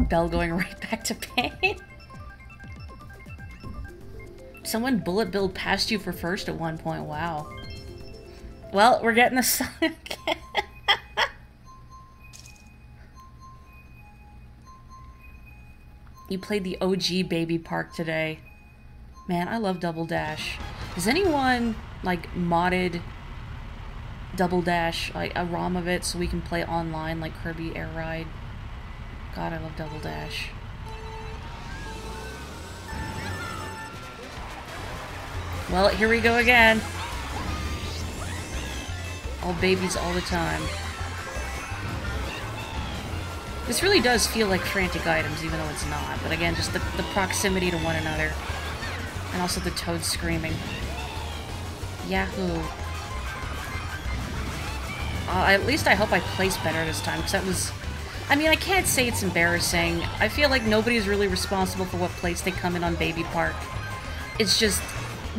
Bell going right back to pain. Someone bullet billed past you for first at one point. Wow. Well, we're getting the song again. You played the OG Baby Park today. Man, I love Double Dash. Has anyone, like, modded Double Dash, like, a ROM of it so we can play online like Kirby Air Ride? God, I love Double Dash. Well, here we go again. All babies all the time. This really does feel like frantic items, even though it's not. But again, just the proximity to one another. And also the Toad screaming. Yahoo. At least I hope I placed better this time, because that was... I mean, I can't say it's embarrassing. I feel like nobody's really responsible for what place they come in on Baby Park. It's just...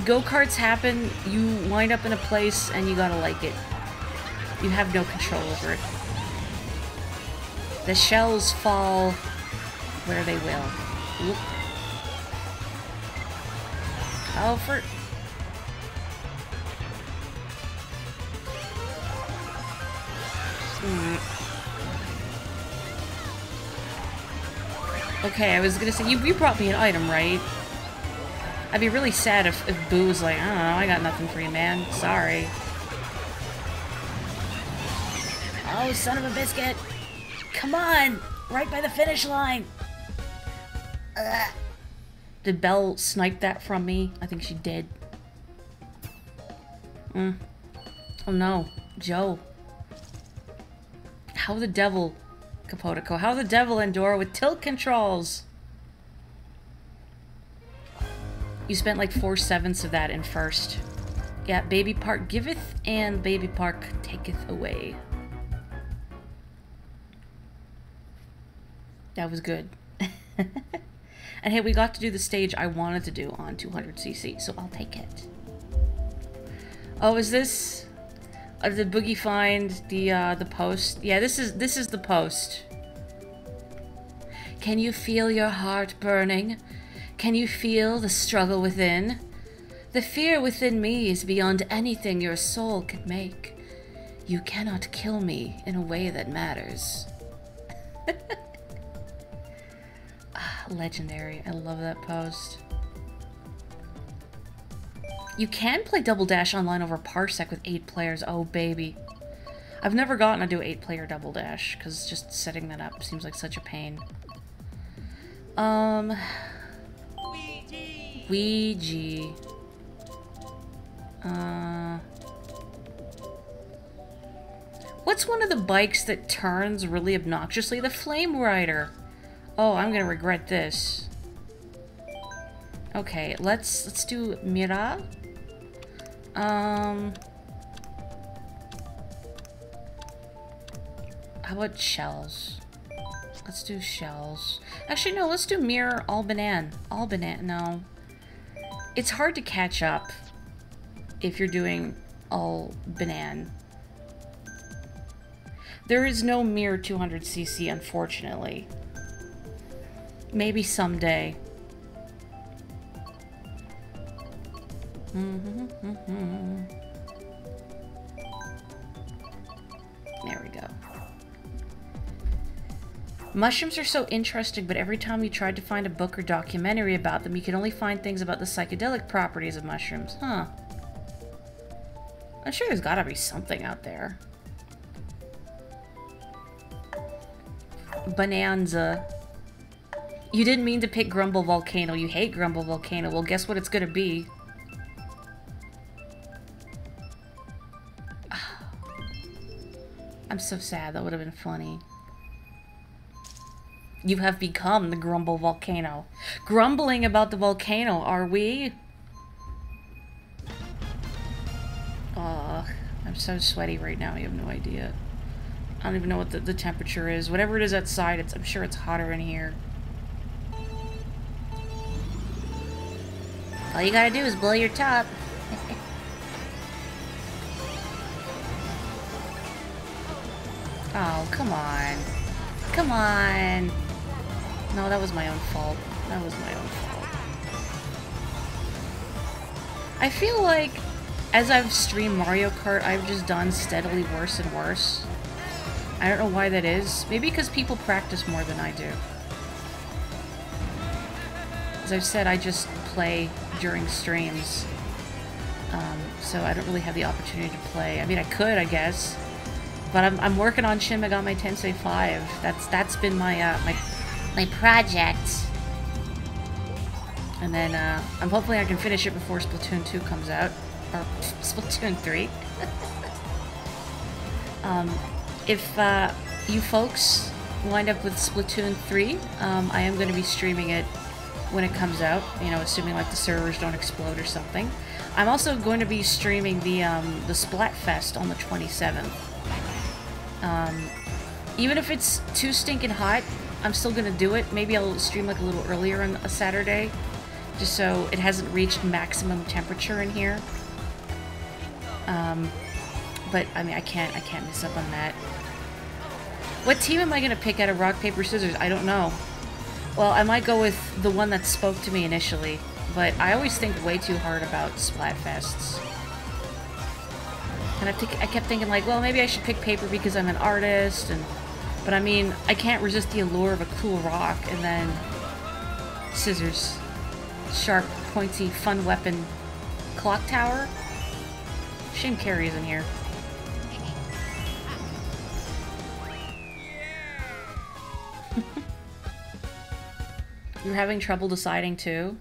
Go-karts happen, you wind up in a place, and you gotta like it. You have no control over it. The shells fall where they will. Oop. Oh, for... Okay, I was gonna say, you brought me an item, right? I'd be really sad if Boo was like, I don't know, I got nothing for you, man. Sorry. Oh, son of a biscuit! Come on! Right by the finish line! Did Belle snipe that from me? I think she did. Oh no. Joe. How the devil, Capotico, how the devil Endora with tilt controls? You spent like 4/7 of that in first. Yeah, Baby Park giveth and Baby Park taketh away. That was good. And hey, we got to do the stage I wanted to do on 200cc, so I'll take it. Oh, is this... did Boogie find the post? Yeah, this is the post. Can you feel your heart burning? Can you feel the struggle within? The fear within me is beyond anything your soul can make. You cannot kill me in a way that matters. Legendary. I love that post. You can play Double Dash online over Parsec with 8 players. Oh, baby. I've never gotten to do 8-player Double Dash, because just setting that up seems like such a pain. Ouija. What's one of the bikes that turns really obnoxiously? The Flame Rider. Oh, I'm gonna regret this. Okay, let's do Mira. How about shells? Let's do shells. Actually, no, let's do mirror all banan. All banan, no. It's hard to catch up if you're doing all banan. There is no mere 200cc, unfortunately. Maybe someday. There we go. Mushrooms are so interesting, but every time you tried to find a book or documentary about them, you could only find things about the psychedelic properties of mushrooms. Huh. I'm sure there's gotta be something out there. Bonanza. You didn't mean to pick Grumble Volcano. You hate Grumble Volcano. Well, guess what it's gonna be. I'm so sad. That would have been funny. You have become the Grumble Volcano. Grumbling about the volcano, are we? I'm so sweaty right now. You have no idea. I don't even know what the temperature is. Whatever it is outside, I'm sure it's hotter in here. All you gotta do is blow your top. Oh, come on. Come on. No, that was my own fault. That was my own fault. I feel like as I've streamed Mario Kart, I've just done steadily worse and worse. I don't know why that is. Maybe because people practice more than I do. As I've said, I just play during streams. So I don't really have the opportunity to play. I mean, I could, I guess. But I'm working on Shin Megami Tensei 5. That's been my My project. And then I'm hopefully I can finish it before Splatoon 2 comes out. Or Splatoon 3. If you folks wind up with Splatoon 3, I am going to be streaming it when it comes out, you know, assuming like the servers don't explode or something. I'm also going to be streaming the Splatfest on the 27th. Even if it's too stinking hot, I'm still gonna do it. Maybe I'll stream like a little earlier on a Saturday, just so it hasn't reached maximum temperature in here. But I mean, I can't miss up on that. What team am I gonna pick out of rock, paper, scissors? I don't know. Well, I might go with the one that spoke to me initially, but I always think way too hard about Splatfests. And I kept thinking like, well, maybe I should pick paper because I'm an artist, but I mean, I can't resist the allure of a cool rock, and then scissors. Sharp, pointy, fun weapon. Clock tower? Shame Carrie's in here. You're having trouble deciding too?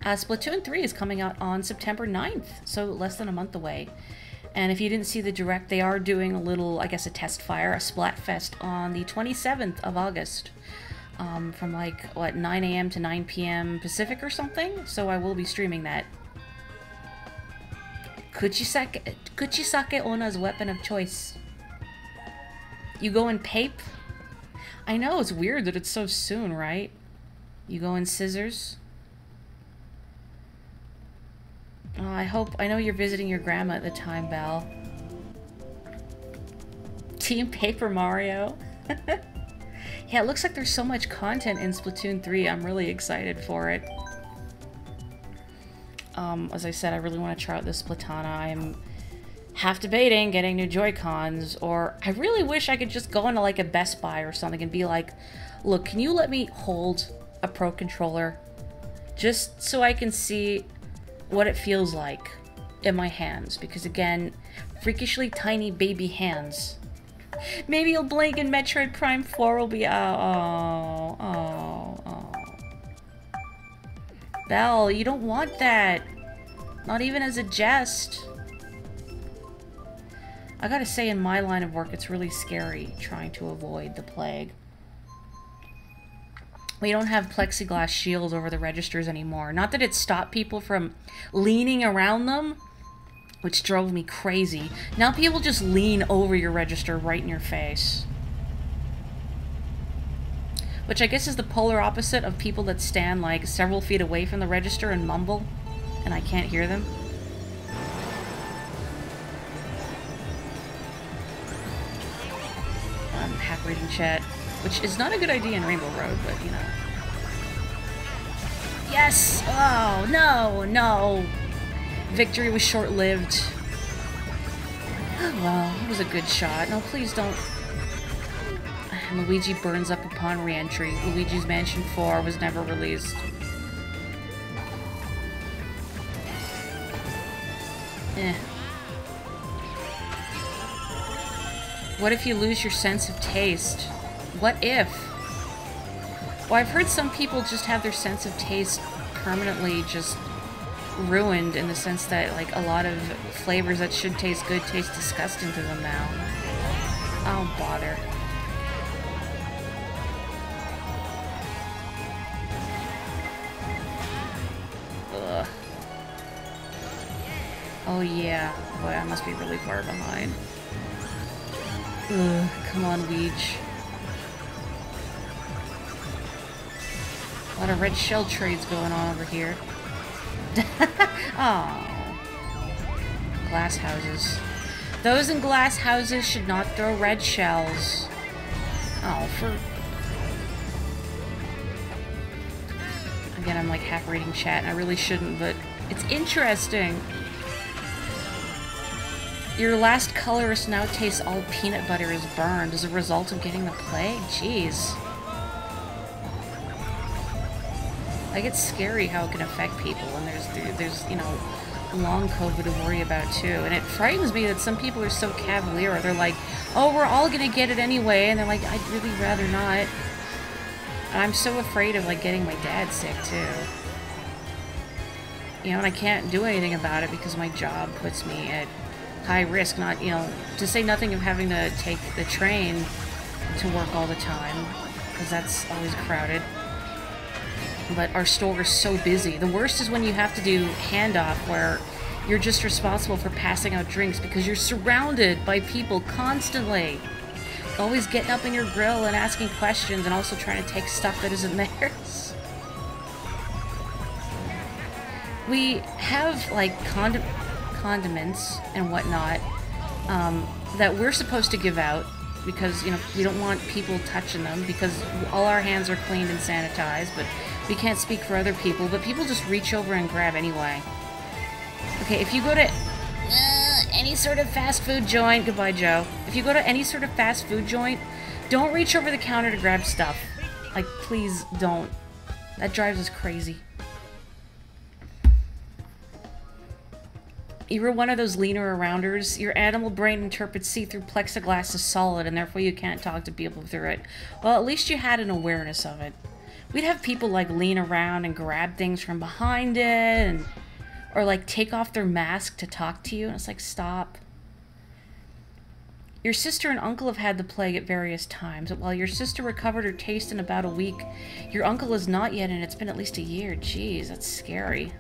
Splatoon 3 is coming out on September 9th, so less than a month away. And if you didn't see the direct, they are doing a little, I guess, a test fire, a Splatfest on the 27th of August. From like, what, 9 a.m. to 9 p.m. Pacific or something? So I will be streaming that. Kuchisake Ona's weapon of choice. You go in pape? I know, it's weird that it's so soon, right? You go in scissors? I know you're visiting your grandma at the time, Belle. Team Paper Mario. Yeah, it looks like there's so much content in Splatoon 3. I'm really excited for it. As I said, I really want to try out this Splatana. I'm half debating getting new Joy-Cons, or I really wish I could just go into like a Best Buy or something and be like, look, can you let me hold a Pro Controller? Just so I can see what it feels like in my hands, because again, freakishly tiny baby hands. Maybe you'll blink and Metroid Prime 4 will be oh. Belle, you don't want that. Not even as a jest. I gotta say, in my line of work, it's really scary trying to avoid the plague. We don't have plexiglass shields over the registers anymore. Not that it stopped people from leaning around them, which drove me crazy. Now people just lean over your register right in your face. which I guess is the polar opposite of people that stand like several feet away from the register and mumble, and I can't hear them. I'm hack reading chat, which is not a good idea in Rainbow Road, but you know. Yes! Oh, no, no! Victory was short-lived. Oh, well, it was a good shot. No, please don't. Luigi burns up upon re-entry. Luigi's Mansion 4 was never released. Eh. What if you lose your sense of taste? What if? Well, I've heard some people just have their sense of taste permanently just ruined, in the sense that, like, a lot of flavors that should taste good taste disgusting to them now. Oh, bother. Ugh. Oh, yeah. Boy, I must be really far behind. Ugh, come on, Weege. A lot of red shell trades going on over here. Oh. Glass houses. Those in glass houses should not throw red shells. Oh, for... Again, I'm like hack reading chat, and I really shouldn't, but it's interesting. Your last colorist now tastes all peanut butter is burned as a result of getting the plague? Jeez. Like, it's scary how it can affect people, and there's you know, long COVID to worry about too. And it frightens me that some people are so cavalier. They're like, oh, we're all gonna get it anyway, and they're like, I'd really rather not. And I'm so afraid of, like, getting my dad sick too. You know, and I can't do anything about it because my job puts me at high risk, not, you know, to say nothing of having to take the train to work all the time, because that's always crowded. But our store is so busy. The worst is when you have to do handoff, where you're just responsible for passing out drinks because you're surrounded by people constantly. Always getting up in your grill and asking questions, and also trying to take stuff that isn't theirs. We have, like, condiments and whatnot that we're supposed to give out because, you know, we don't want people touching them because all our hands are cleaned and sanitized, but we can't speak for other people, but people just reach over and grab anyway. Okay, if you go to any sort of fast food joint, goodbye Joe, if you go to any sort of fast food joint, don't reach over the counter to grab stuff. Like, please don't. That drives us crazy. You were one of those leaner arounders. Your animal brain interprets see-through plexiglass as solid, and therefore you can't talk to people through it. Well, at least you had an awareness of it. We'd have people, like, lean around and grab things from behind it, and, or, like, take off their mask to talk to you, and it's like, stop. Your sister and uncle have had the plague at various times, but while your sister recovered her taste in about a week, your uncle has not yet, and it's been at least a year. Jeez, that's scary.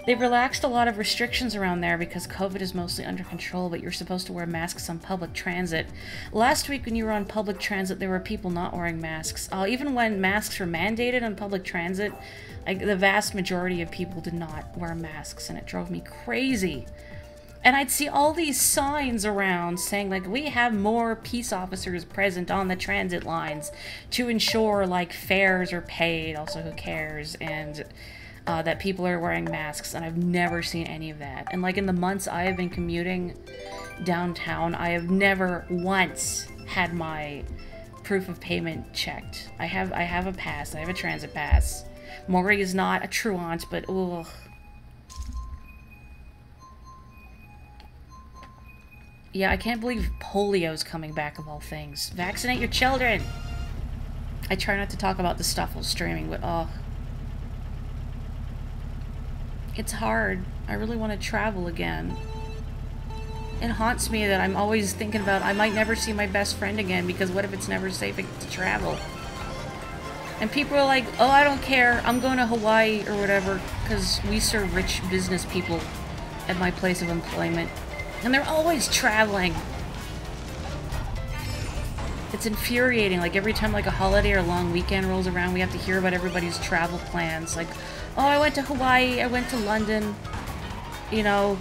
They've relaxed a lot of restrictions around there because COVID is mostly under control, but you're supposed to wear masks on public transit. Last week when you were on public transit, there were people not wearing masks. Even when masks were mandated on public transit, like, the vast majority of people did not wear masks, and it drove me crazy. And I'd see all these signs around saying, like, we have more peace officers present on the transit lines to ensure, like, fares are paid, also who cares, and that people are wearing masks, and I've never seen any of that. And, like, in the months I have been commuting downtown, I have never once had my proof of payment checked. I have a pass. I have a transit pass. Morri is not a truant, but ugh. Yeah, I can't believe polio's coming back of all things. Vaccinate your children! I try not to talk about this stuff while streaming, but ugh. It's hard. I really want to travel again. It haunts me that I'm always thinking about I might never see my best friend again because what if it's never safe to travel? And people are like, oh, I don't care. I'm going to Hawaii or whatever because we serve rich business people at my place of employment. And they're always traveling. It's infuriating. Like, every time, like, a holiday or a long weekend rolls around, we have to hear about everybody's travel plans. Like, oh, I went to Hawaii, I went to London, you know,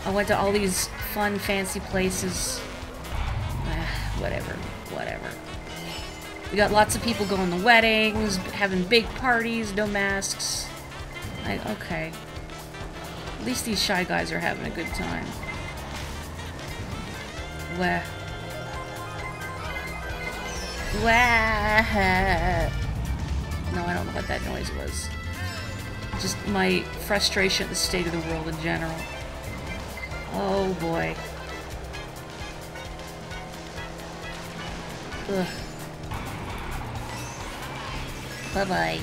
I went to all these fun, fancy places. Whatever, whatever. We got lots of people going to weddings, having big parties, no masks. Like, okay. At least these shy guys are having a good time. Wah. Wah. No, I don't know what that noise was. Just my frustration at the state of the world in general. Oh boy. Ugh. Bye-bye.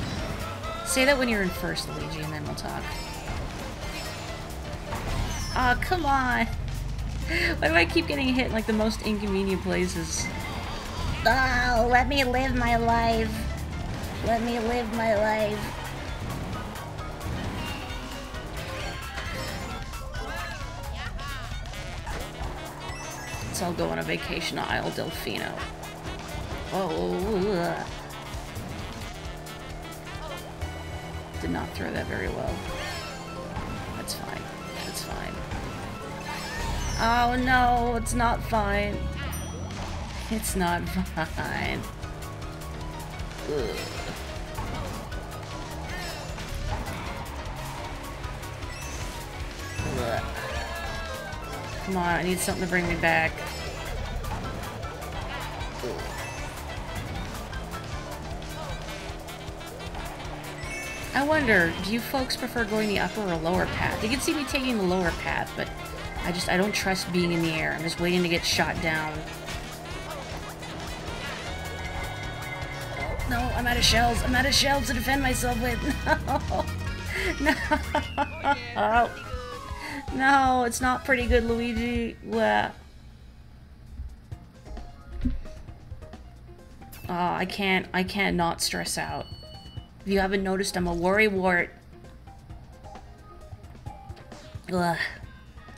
Say that when you're in first, Luigi, and then we'll talk. Aw, oh, come on! Why do I keep getting hit in, like, the most inconvenient places? Oh, let me live my life. Let me live my life. Let's all go on a vacation to Isle Delfino. Oh, ugh. Did not throw that very well. That's fine. That's fine. Oh no, it's not fine. It's not fine. Ugh. Ugh. Come on, I need something to bring me back. Ugh. I wonder, do you folks prefer going the upper or lower path? You can see me taking the lower path, but I don't trust being in the air. I'm just waiting to get shot down. No, I'm out of shells. I'm out of shells to defend myself with. No. No. No, it's not pretty good, Luigi. Well. Oh, I can't not stress out. If you haven't noticed, I'm a worry wart. Ugh.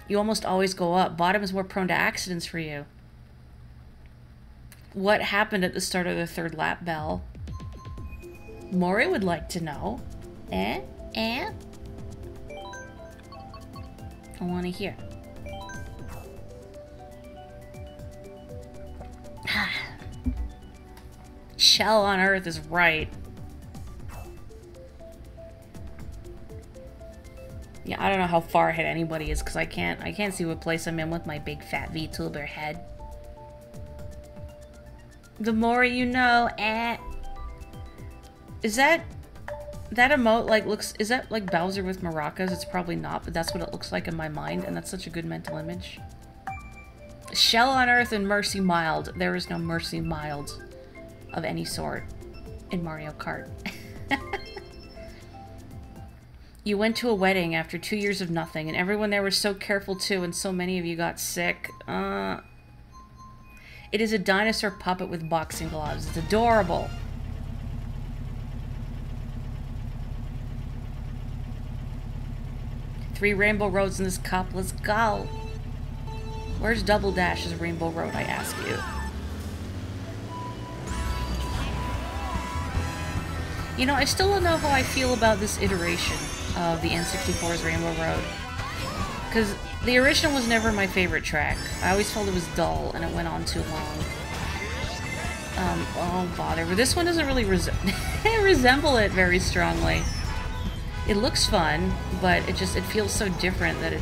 You almost always go up. Bottom is more prone to accidents for you. What happened at the start of the third lap, Bell? Morri would like to know. Eh? I want to hear. Shell on Earth is right. Yeah, I don't know how far ahead anybody is because I can't see what place I'm in with my big fat VTuber head. The more you know, Is that emote like is that like Bowser with maracas? It's probably not, but that's what it looks like in my mind, and that's such a good mental image. Shell on Earth and Mercy Mild. There is no Mercy Mild of any sort in Mario Kart. You went to a wedding after 2 years of nothing, and everyone there was so careful too, and so many of you got sick. It is a dinosaur puppet with boxing gloves. It's adorable. Three rainbow roads in this cup. Let's go. Where's Double Dash's Rainbow Road, I ask you? You know, I still don't know how I feel about this iteration of the N64's Rainbow Road. Because the original was never my favorite track. I always felt it was dull and it went on too long. Oh bother. But this one doesn't really resemble it very strongly. It looks fun, but it feels so different that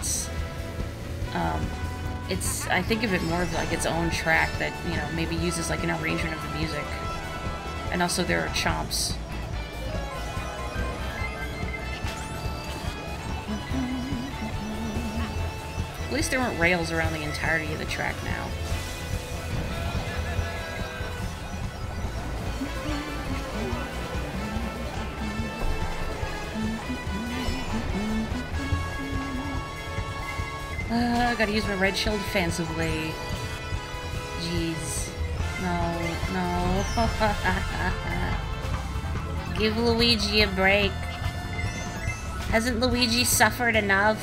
I think of it more of like its own track that, you know, maybe uses like an arrangement of the music. And also there are chomps. At least there weren't rails around the entirety of the track now. I gotta use my red shield defensively. Jeez. No. Give Luigi a break. Hasn't Luigi suffered enough?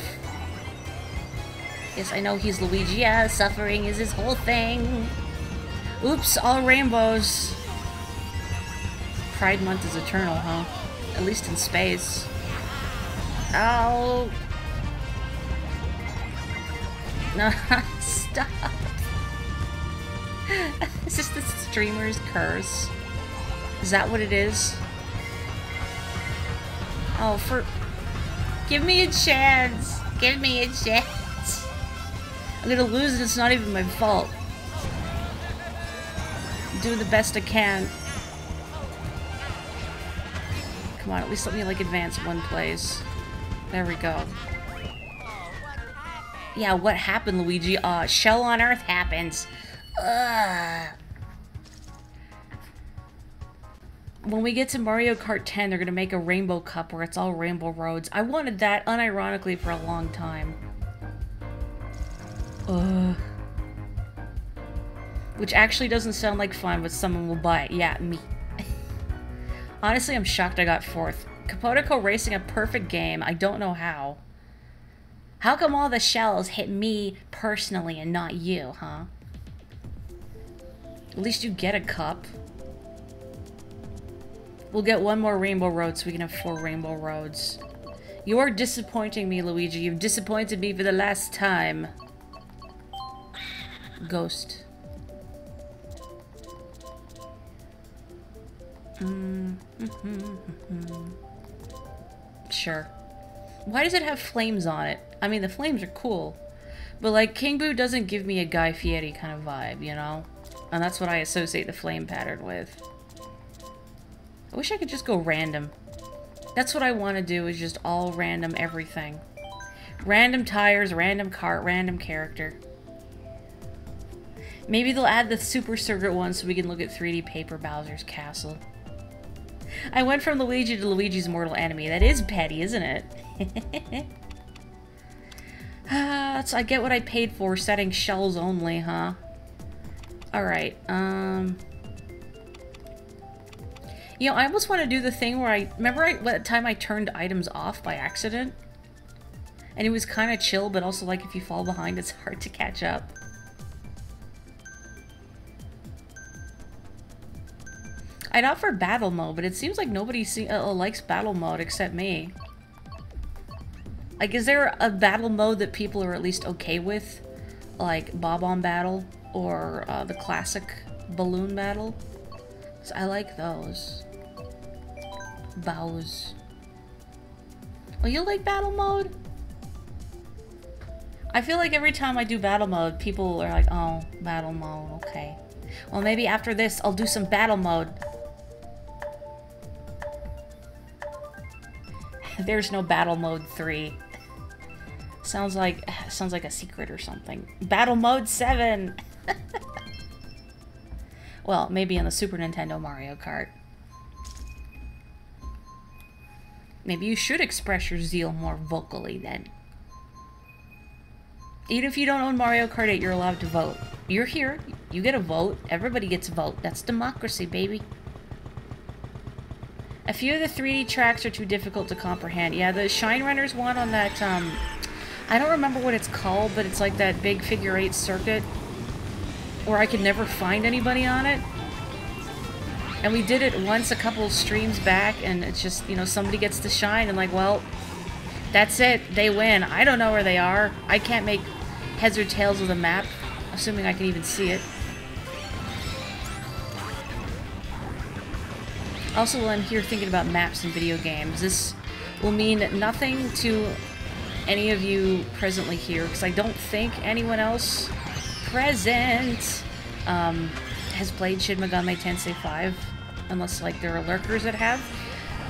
Yes, I know he's Luigi. Yeah, suffering is his whole thing. Oops, all rainbows. Pride Month is eternal, huh? At least in space. Oh. No, stop. Is this the streamer's curse? Is that what it is? Oh, give me a chance. Give me a chance. I'm gonna lose and it's not even my fault. I'm doing the best I can. Come on, at least let me, like, advance one place. There we go. Yeah, what happened, Luigi? Shell on Earth happens. Ugh. When we get to Mario Kart 10, they're gonna make a Rainbow Cup where it's all rainbow roads. I wanted that, unironically, for a long time. Ugh. Which actually doesn't sound like fun, but someone will buy it. Yeah, me. Honestly, I'm shocked I got 4th. Capotico racing a perfect game. I don't know how. How come all the shells hit me personally and not you, huh? At least you get a cup. We'll get one more rainbow road so we can have 4 rainbow roads. You are disappointing me, Luigi. You've disappointed me for the last time. Ghost. Sure. Why does it have flames on it? I mean, the flames are cool. But, like, King Boo doesn't give me a Guy Fieri kind of vibe, you know? And that's what I associate the flame pattern with. I wish I could just go random. That's what I want to do, is just all random everything. Random tires, random kart, random character. Maybe they'll add the Super Circuit one so we can look at 3D Paper Bowser's Castle. I went from Luigi to Luigi's Mortal Enemy. That is petty, isn't it? So I get what I paid for, setting shells only, huh? Alright, you know, I almost want to do the thing where remember what time I turned items off by accident? And it was kind of chill, but also, like, if you fall behind, it's hard to catch up. I'd offer battle mode, but it seems like nobody likes battle mode except me. Like, is there a battle mode that people are at least okay with? Like Bob-on Battle or the classic balloon battle? 'Cause I like those. Bows. Oh, you like battle mode? I feel like every time I do battle mode, people are like, oh, battle mode, okay. Well, maybe after this, I'll do some battle mode. There's no battle mode 3. Sounds like a secret or something. Battle mode 7. Well, maybe on the Super Nintendo Mario Kart. Maybe you should express your zeal more vocally then. Even if you don't own Mario Kart 8, you're allowed to vote. You're here, you get a vote, everybody gets a vote. That's democracy, baby. A few of the 3D tracks are too difficult to comprehend. Yeah, the Shine Runners one on that, I don't remember what it's called, but it's like that big figure 8 circuit where I could never find anybody on it. And we did it once a couple of streams back, and it's just, you know, somebody gets to shine and like, well, that's it, they win. I don't know where they are. I can't make heads or tails of the map, assuming I can even see it. Also, while I'm here thinking about maps in video games, this will mean nothing to any of you presently here, because I don't think anyone else present has played Shin Megami Tensei 5, unless, like, there are lurkers that have.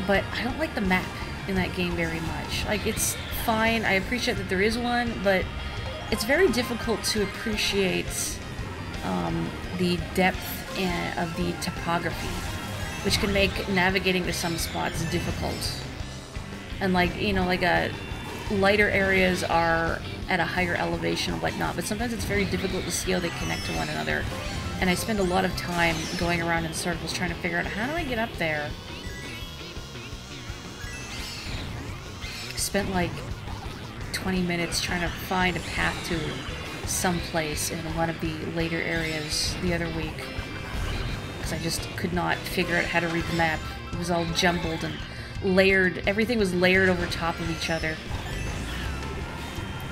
But I don't like the map in that game very much. Like, it's fine, I appreciate that there is one, but it's very difficult to appreciate the depth of the topography, which can make navigating to some spots difficult. And, like, you know, like, lighter areas are at a higher elevation and whatnot, but sometimes it's very difficult to see how they connect to one another. And I spend a lot of time going around in circles trying to figure out, how do I get up there? Spent like 20 minutes trying to find a path to someplace in one of the later areas the other week. Because I just could not figure out how to read the map. It was all jumbled and layered. Everything was layered over top of each other.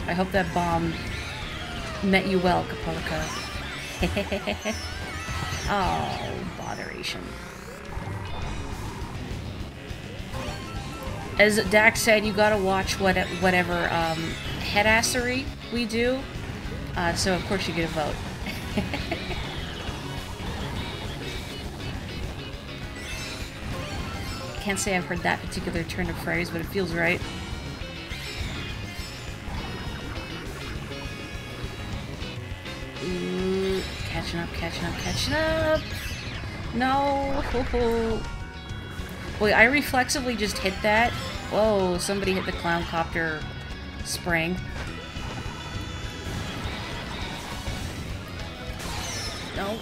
I hope that bomb met you well, Capoca. Oh, botheration. As Dax said, you gotta watch whatever headassery we do. So of course you get a vote. Can't say I've heard that particular turn of phrase, but it feels right. Ooh, catching up, catching up, catching up! No! Wait, I reflexively just hit that? Whoa, somebody hit the clown copter spring. No.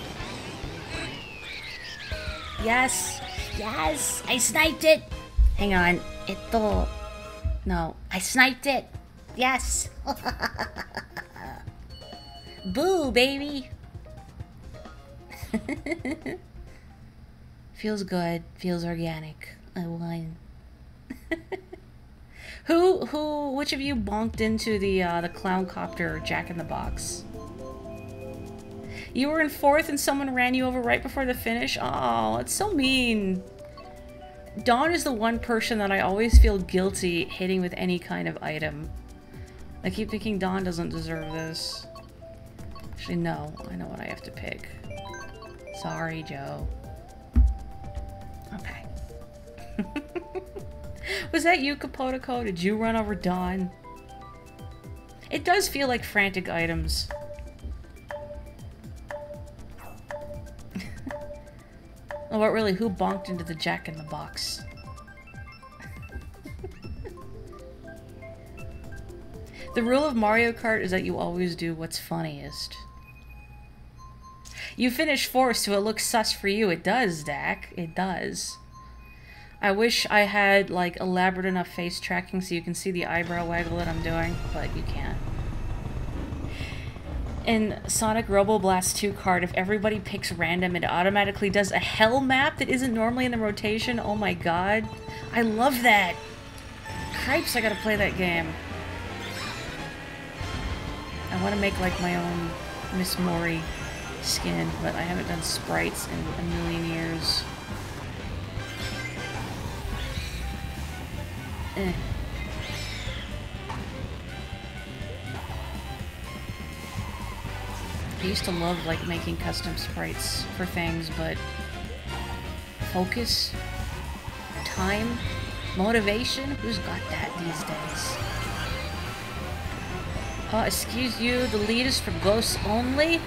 Yes! Yes! I sniped it! Hang on. No. I sniped it! Yes! Boo, baby! Feels good. Feels organic. I won. Which of you bonked into the clown copter Jack-in-the-Box? You were in 4th and someone ran you over right before the finish? Oh, it's so mean. Dawn is the one person that I always feel guilty hitting with any kind of item. I keep thinking Dawn doesn't deserve this. Actually, no. I know what I have to pick. Sorry, Joe. Okay. Was that you, Capotico? Did you run over Dawn? It does feel like frantic items. Oh, but really, who bonked into the Jack-in-the-Box? The rule of Mario Kart is that you always do what's funniest. You finished 4th, so it looks sus for you. It does, Dak. It does. I wish I had, like, elaborate enough face tracking so you can see the eyebrow waggle that I'm doing, but you can't. In Sonic Robo Blast 2 Kart, if everybody picks random, it automatically does a hell map that isn't normally in the rotation. Oh my god. I love that! Cripes, I gotta play that game. I want to make, like, my own Miss Morri skin, but I haven't done sprites in a million years. Eh. I used to love, like, making custom sprites for things, but focus, time, motivation, who's got that these days? Excuse you, the lead is for ghosts only?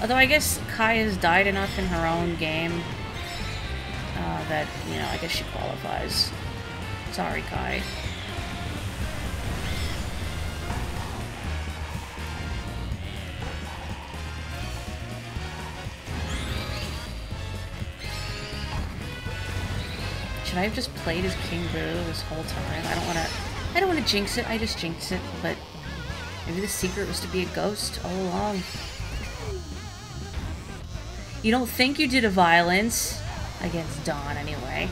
Although I guess Kai has died enough in her own game that, you know, I guess she qualifies. Sorry, Kai. Should I have just played as King Boo this whole time? I don't wanna jinx it, I just jinx it, but maybe the secret was to be a ghost all along. You don't think you did a violence? Against Dawn, anyway.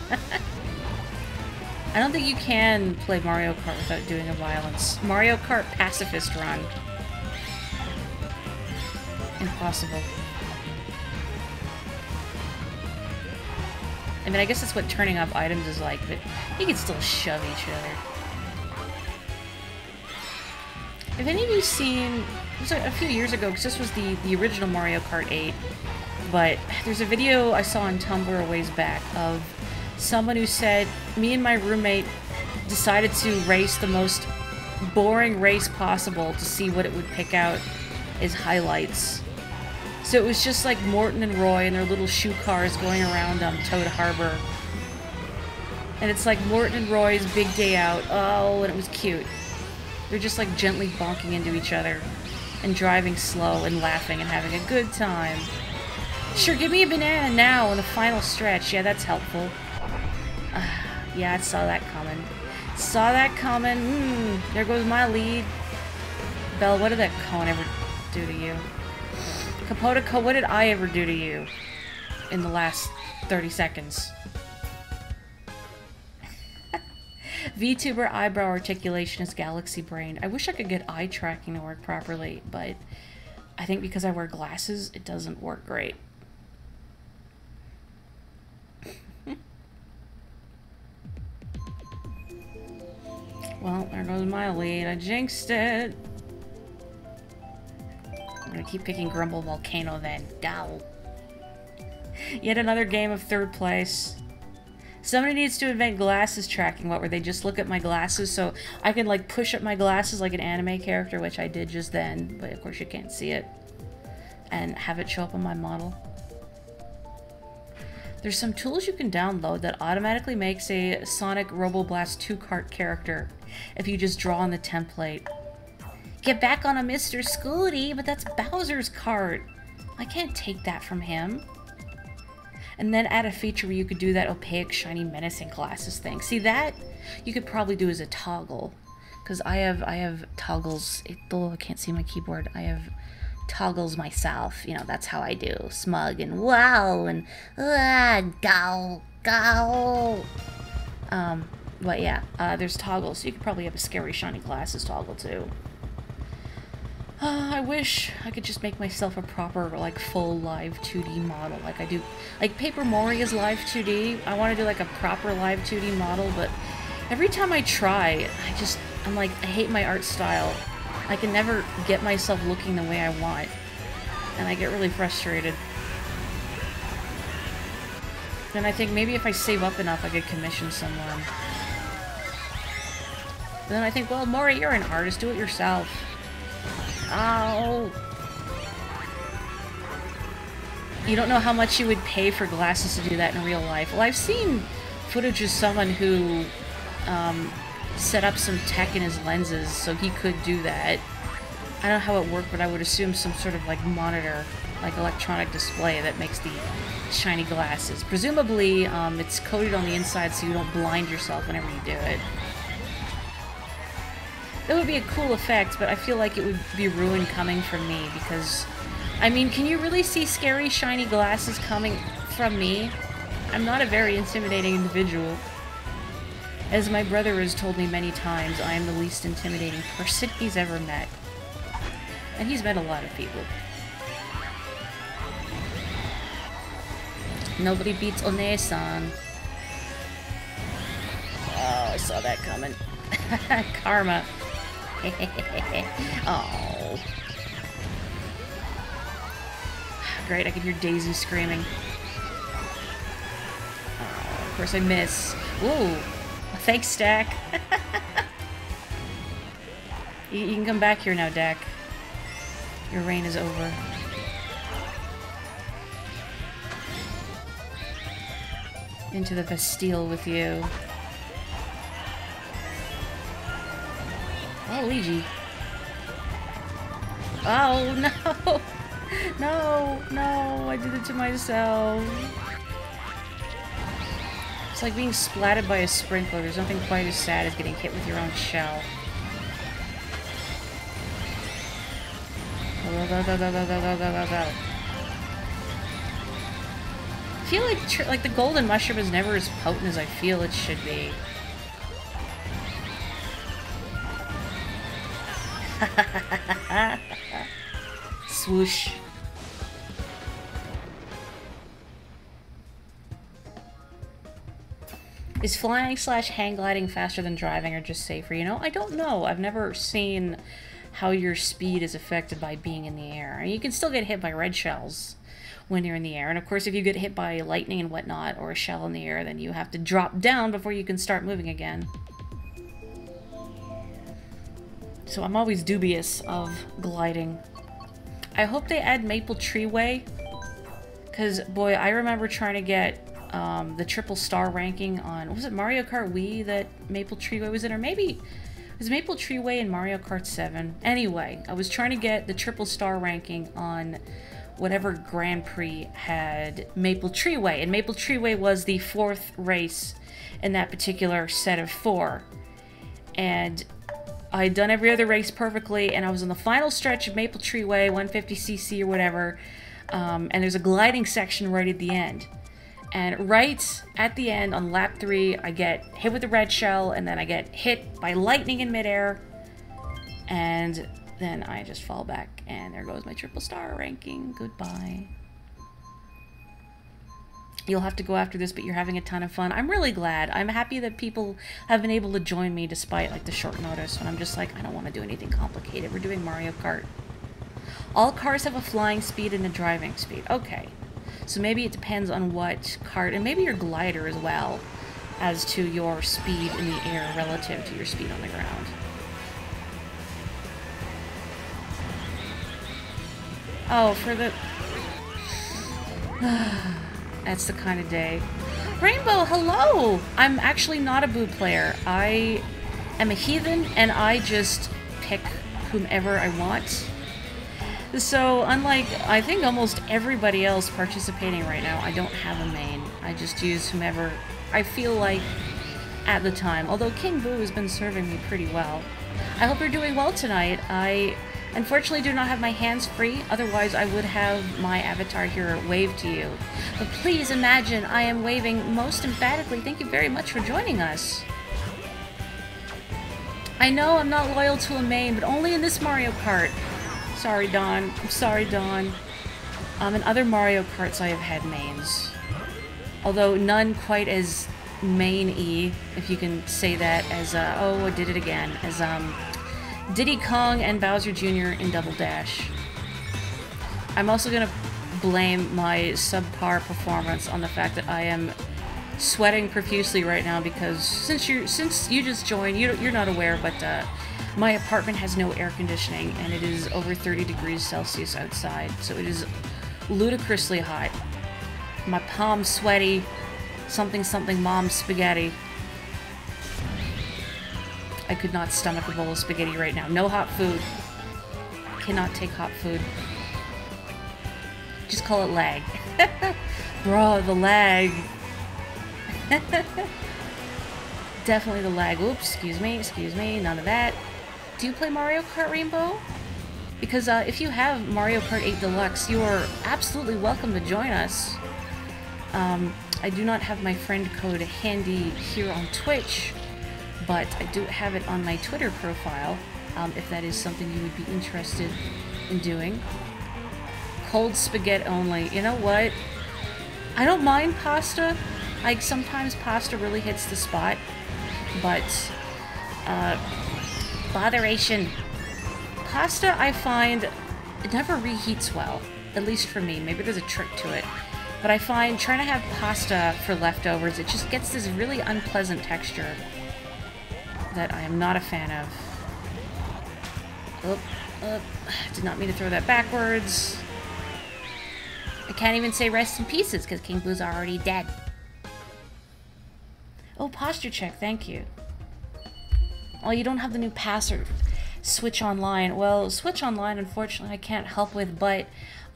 I don't think you can play Mario Kart without doing a violence. Mario Kart pacifist run. Impossible. I mean, I guess that's what turning off items is like, but you can still shove each other. Have any of you seen... It was a few years ago, because this was the original Mario Kart 8, but there's a video I saw on Tumblr a ways back of someone who said, me and my roommate decided to race the most boring race possible to see what it would pick out as highlights. So it was just like Morton and Roy and their little shoe cars going around Toad Harbor. And it's like Morton and Roy's big day out. Oh, and it was cute. They're just like gently bonking into each other and driving slow and laughing and having a good time. Sure, give me a banana now in the final stretch. Yeah, that's helpful. Yeah, I saw that coming. Saw that coming. There goes my lead. Belle, what did that cone ever do to you? Capotico, what did I ever do to you in the last 30 seconds? VTuber eyebrow articulation is galaxy brain. I wish I could get eye tracking to work properly, but I think because I wear glasses, it doesn't work great. Well, there goes my lead. I jinxed it. I'm gonna keep picking Grumble Volcano then. Go. Yet another game of third place. Somebody needs to invent glasses tracking, where they just look at my glasses so I can like push up my glasses like an anime character, which I did just then, but of course you can't see it, and have it show up on my model. There's some tools you can download that automatically makes a Sonic Roboblast 2 Kart character if you just draw on the template. Get back on a Mr. Scooty, but that's Bowser's cart. I can't take that from him. And then add a feature where you could do that opaque, shiny, menacing glasses thing. See, that you could probably do as a toggle. Because I have toggles. I can't see my keyboard. I have toggles myself. You know, that's how I do. Smug and wow and go, go. But yeah, there's toggles. So you could probably have a scary, shiny glasses toggle too. I wish I could just make myself a proper, like, full live 2D model, like I do. Like, Paper Morri is live 2D. I want to do, like, a proper live 2D model, but every time I try, I'm like, I hate my art style. I can never get myself looking the way I want, and I get really frustrated. And I think maybe if I save up enough, I could commission someone. But then I think, well, Morri, you're an artist, do it yourself. Ow! You don't know how much you would pay for glasses to do that in real life. Well, I've seen footage of someone who set up some tech in his lenses so he could do that. I don't know how it worked, but I would assume some sort of like monitor, like electronic display that makes the shiny glasses. Presumably, it's coated on the inside so you don't blind yourself whenever you do it. That would be a cool effect, but I feel like it would be ruin coming from me because, I mean, can you really see scary, shiny glasses coming from me? I'm not a very intimidating individual. As my brother has told me many times, I am the least intimidating person he's ever met. And he's met a lot of people. Nobody beats One-san. Oh, I saw that coming. Karma. Oh. Great, I can hear Daisy screaming. Oh, of course I miss. Ooh. Thanks, Stack. You can come back here now, Dak. Your reign is over. Into the Bastille with you. Oh, Luigi. Oh, no! No, no, I did it to myself. It's like being splatted by a sprinkler. There's nothing quite as sad as getting hit with your own shell. Go, go, go, go, go, go, go, go, go. I feel like the golden mushroom is never as potent as I feel it should be. Swoosh. Is flying / hang gliding faster than driving or just safer? You know, I don't know. I've never seen how your speed is affected by being in the air. I mean, you can still get hit by red shells when you're in the air. And of course, if you get hit by lightning and whatnot, or a shell in the air, then you have to drop down before you can start moving again. So I'm always dubious of gliding. I hope they add Maple Tree Way. Because, boy, I remember trying to get the triple star ranking on... Was it Mario Kart Wii that Maple Tree Way was in? Or maybe... It was Maple Tree Way in Mario Kart 7. Anyway, I was trying to get the triple star ranking on whatever Grand Prix had Maple Tree Way. And Maple Tree Way was the 4th race in that particular set of 4. And I'd done every other race perfectly, and I was on the final stretch of Maple Tree Way, 150cc or whatever, and there's a gliding section right at the end. And right at the end, on lap 3, I get hit with the red shell, and then I get hit by lightning in midair, and then I just fall back, and there goes my triple star ranking. Goodbye. You'll have to go after this, but you're having a ton of fun. I'm really glad. I'm happy that people have been able to join me despite like the short notice when I'm just like, I don't want to do anything complicated. We're doing Mario Kart. All cars have a flying speed and a driving speed. Okay. So maybe it depends on what kart, and maybe your glider as well, as to your speed in the air relative to your speed on the ground. Oh, for the... That's the kind of day. Rainbow, hello! I'm actually not a Boo player. I am a heathen, and I just pick whomever I want. So, unlike, I think, almost everybody else participating right now, I don't have a main. I just use whomever I feel like at the time. Although King Boo has been serving me pretty well. I hope you're doing well tonight. I unfortunately do not have my hands free, otherwise I would have my avatar here wave to you. But please imagine I am waving most emphatically. Thank you very much for joining us. I know I'm not loyal to a main, but only in this Mario Kart. Sorry, Dawn. I'm sorry, Dawn. In other Mario Karts I have had mains. Although none quite as main-y, if you can say that, as, oh, I did it again, as, Diddy Kong and Bowser Jr. in Double Dash. I'm also gonna blame my subpar performance on the fact that I am sweating profusely right now because since you just joined, you're not aware, but my apartment has no air conditioning and it is over 30 degrees Celsius outside, so it is ludicrously hot. My palms sweaty, something mom spaghetti. I could not stomach a bowl of spaghetti right now. No hot food. Cannot take hot food. Just call it lag. Bro, the lag. Definitely the lag. Oops, excuse me, none of that. Do you play Mario Kart Rainbow? Because if you have Mario Kart 8 Deluxe, you are absolutely welcome to join us. I do not have my friend code handy here on Twitch, but I do have it on my Twitter profile, if that is something you would be interested in doing. Cold spaghetti only. You know what? I don't mind pasta. Like, sometimes pasta really hits the spot, but, botheration. Pasta, I find, it never reheats well, at least for me. Maybe there's a trick to it. But I find trying to have pasta for leftovers, it just gets this really unpleasant texture that I am not a fan of. Did not mean to throw that backwards. I can't even say rest in pieces because King Boo's already dead. Oh, posture check, thank you. Oh, you don't have the new password. Switch Online. Well, Switch Online, unfortunately, I can't help with, but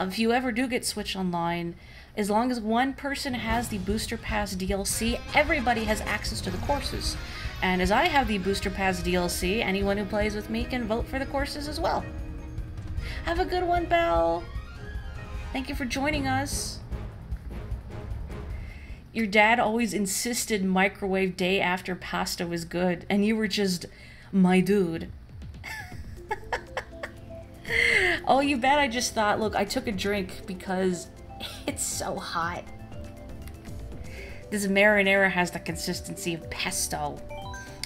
if you ever do get Switch Online, as long as one person has the Booster Pass DLC, everybody has access to the courses. And as I have the Booster Pass DLC, anyone who plays with me can vote for the courses as well. Have a good one, Belle. Thank you for joining us. Your dad always insisted microwave day after pasta was good, and you were just my dude. Oh, you bet I just thought, look, I took a drink because it's so hot. This marinara has the consistency of pesto.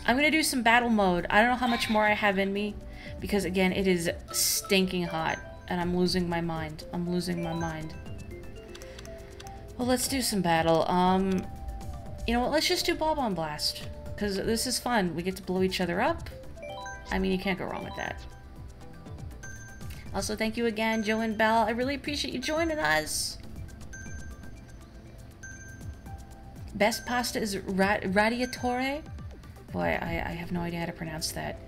I'm gonna do some battle mode. I don't know how much more I have in me, because again, it is stinking hot, and I'm losing my mind. I'm losing my mind. Well, let's do some battle. You know what, let's just do Bob-on Blast, because this is fun. We get to blow each other up. I mean, you can't go wrong with that. Also, thank you again, Joe and Belle. I really appreciate you joining us. Best pasta is radiatore. Boy, I have no idea how to pronounce that.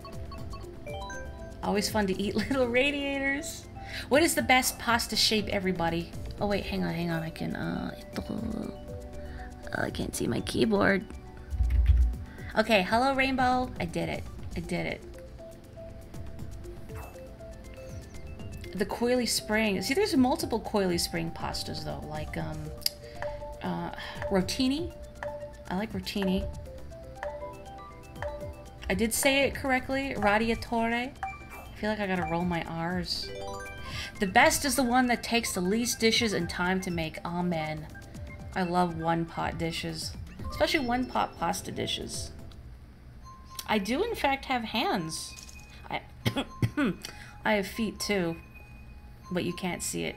Always fun to eat little radiators. What is the best pasta shape, everybody? Oh wait, hang on. I can I can't see my keyboard. Okay, hello Rainbow. I did it. The Coily Spring. See, there's multiple Coily Spring pastas though, like rotini. I like rotini. I did say it correctly, radiatore. I feel like I gotta roll my R's. The best is the one that takes the least dishes and time to make. Amen. I love one-pot dishes, especially one-pot pasta dishes. I do, in fact, have hands. I have feet, too, but you can't see it.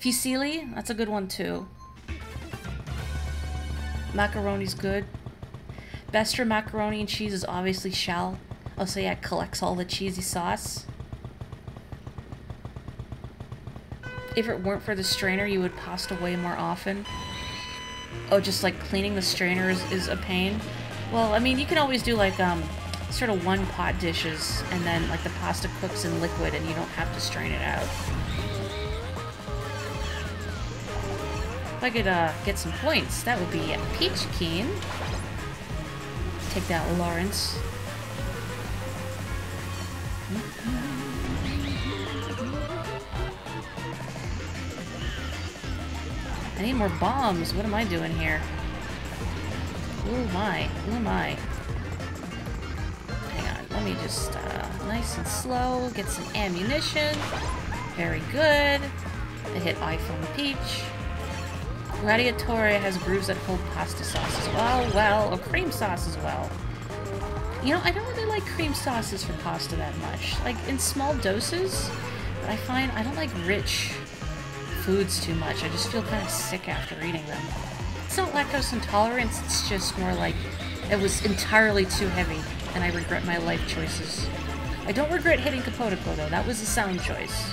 Fusilli, that's a good one, too. Macaroni's good. Bester macaroni and cheese is obviously Shell. Oh, so yeah, it collects all the cheesy sauce. If it weren't for the strainer, you would pasta way more often. Oh, just like cleaning the strainer is a pain. Well, I mean, you can always do like sort of one pot dishes, and then like the pasta cooks in liquid and you don't have to strain it out. If I could get some points, that would be Peach Keen. Take that, Lawrence. I need more bombs. What am I doing here? Ooh my. Ooh my. Hang on. Let me just, nice and slow. Get some ammunition. Very good. I hit iPhone Peach. Radiatore has grooves that hold pasta sauce as well. Or cream sauce as well. You know, I don't really like cream sauces for pasta that much. Like, in small doses, but I find I don't like rich foods too much. I just feel kind of sick after eating them. It's not lactose intolerance, it's just more like it was entirely too heavy, and I regret my life choices. I don't regret hitting Capotico though, that was a sound choice.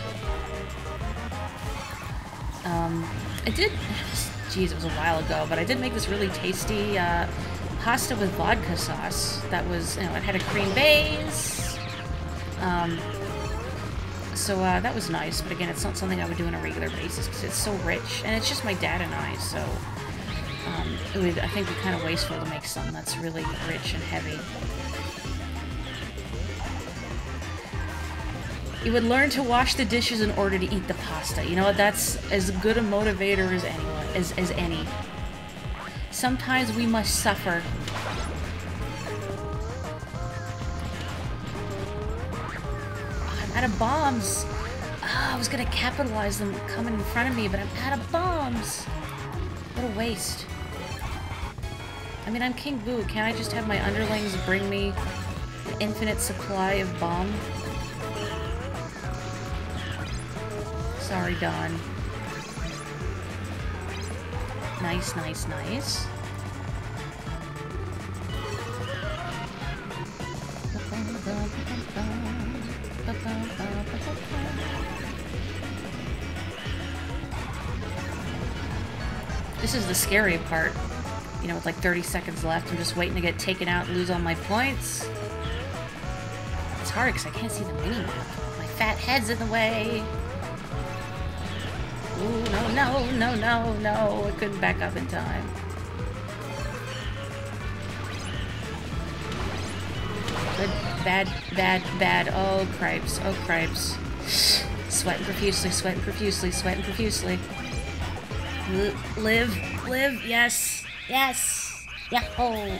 I did, geez, it was a while ago, but I did make this really tasty pasta with vodka sauce. That was, you know, it had a cream base. So that was nice, but again, it's not something I would do on a regular basis because it's so rich, and it's just my dad and I, so it would, I think, be kind of wasteful to make something that's really rich and heavy. You would learn to wash the dishes in order to eat the pasta. You know what? That's as good a motivator as anyone, as any. Sometimes we must suffer. Out of bombs. Oh, I was gonna capitalize them coming in front of me, but I'm out of bombs. What a waste. I mean, I'm King Boo. Can't I just have my underlings bring me an infinite supply of bomb? Sorry, Don. Nice, nice, nice. This is the scary part. You know, with like 30 seconds left, I'm just waiting to get taken out and lose all my points. It's hard because I can't see the mini-map. My fat head's in the way. Ooh, no. I couldn't back up in time. Good, bad. Oh, cripes. Sweating profusely. Live, yes, yahoo!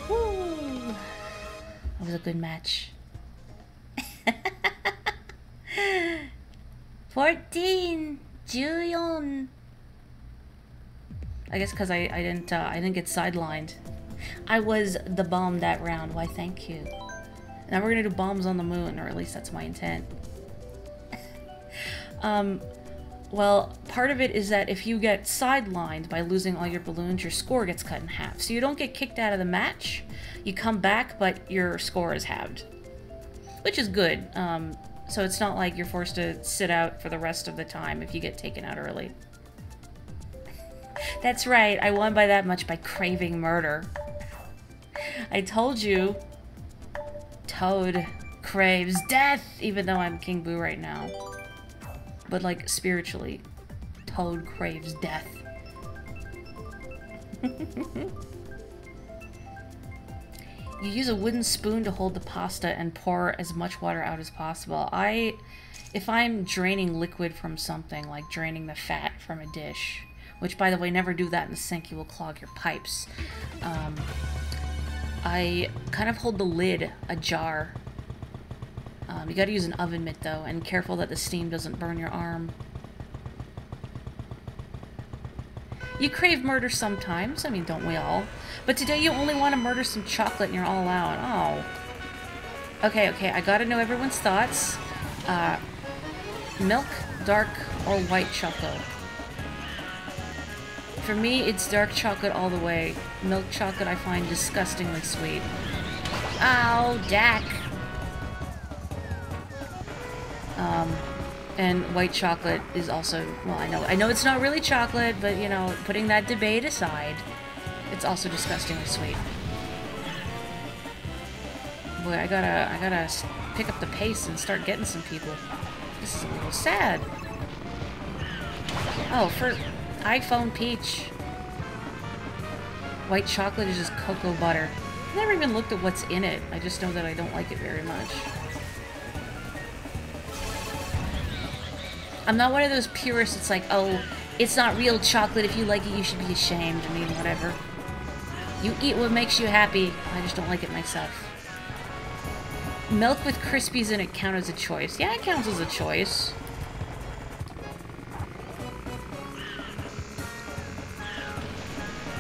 Woo! That was a good match. 14, 14. I guess because I didn't get sidelined. I was the bomb that round. Why, thank you. Now we're gonna do bombs on the moon, or at least that's my intent. Well, part of it is that if you get sidelined by losing all your balloons, your score gets cut in half. So you don't get kicked out of the match. You come back, but your score is halved. Which is good. So it's not like you're forced to sit out for the rest of the time if you get taken out early. That's right, I won by that much by craving murder. I told you. Toad craves death, even though I'm King Boo right now. But like spiritually, Toad craves death. You use a wooden spoon to hold the pasta and pour as much water out as possible. If I'm draining liquid from something, like draining the fat from a dish, which, by the way, never do that in the sink, you will clog your pipes. I kind of hold the lid ajar. You gotta use an oven mitt, though, and careful that the steam doesn't burn your arm. You crave murder sometimes. I mean, don't we all? But today you only want to murder some chocolate and you're all out. Oh. Okay, I gotta know everyone's thoughts. Milk, dark, or white chocolate? For me, it's dark chocolate all the way. Milk chocolate I find disgustingly sweet. Oh, Dak. And white chocolate is also, well, I know it's not really chocolate, but, you know, putting that debate aside, it's also disgustingly sweet. Boy, I gotta pick up the pace and start getting some people. This is a little sad. Oh, for iPhone Peach. White chocolate is just cocoa butter. I've never even looked at what's in it. I just know that I don't like it very much. I'm not one of those purists that's like, oh, it's not real chocolate. If you like it, you should be ashamed. I mean, whatever. You eat what makes you happy. I just don't like it myself. Milk with Crispies in it count as a choice. Yeah, it counts as a choice.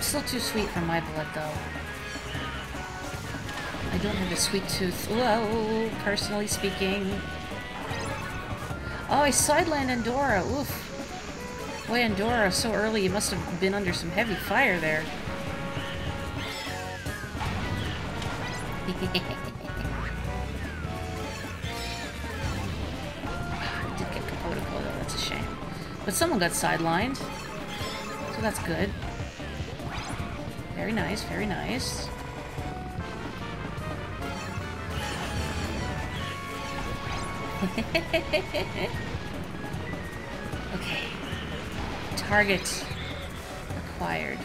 Still too sweet for my blood, though. I don't have a sweet tooth. Whoa, personally speaking. Oh, I sidelined Andorra. Oof. Boy, Andorra, so early. You must have been under some heavy fire there. I did get Kapotiko, though. That's a shame. But someone got sidelined. So that's good. Very nice, very nice. Okay. Target acquired.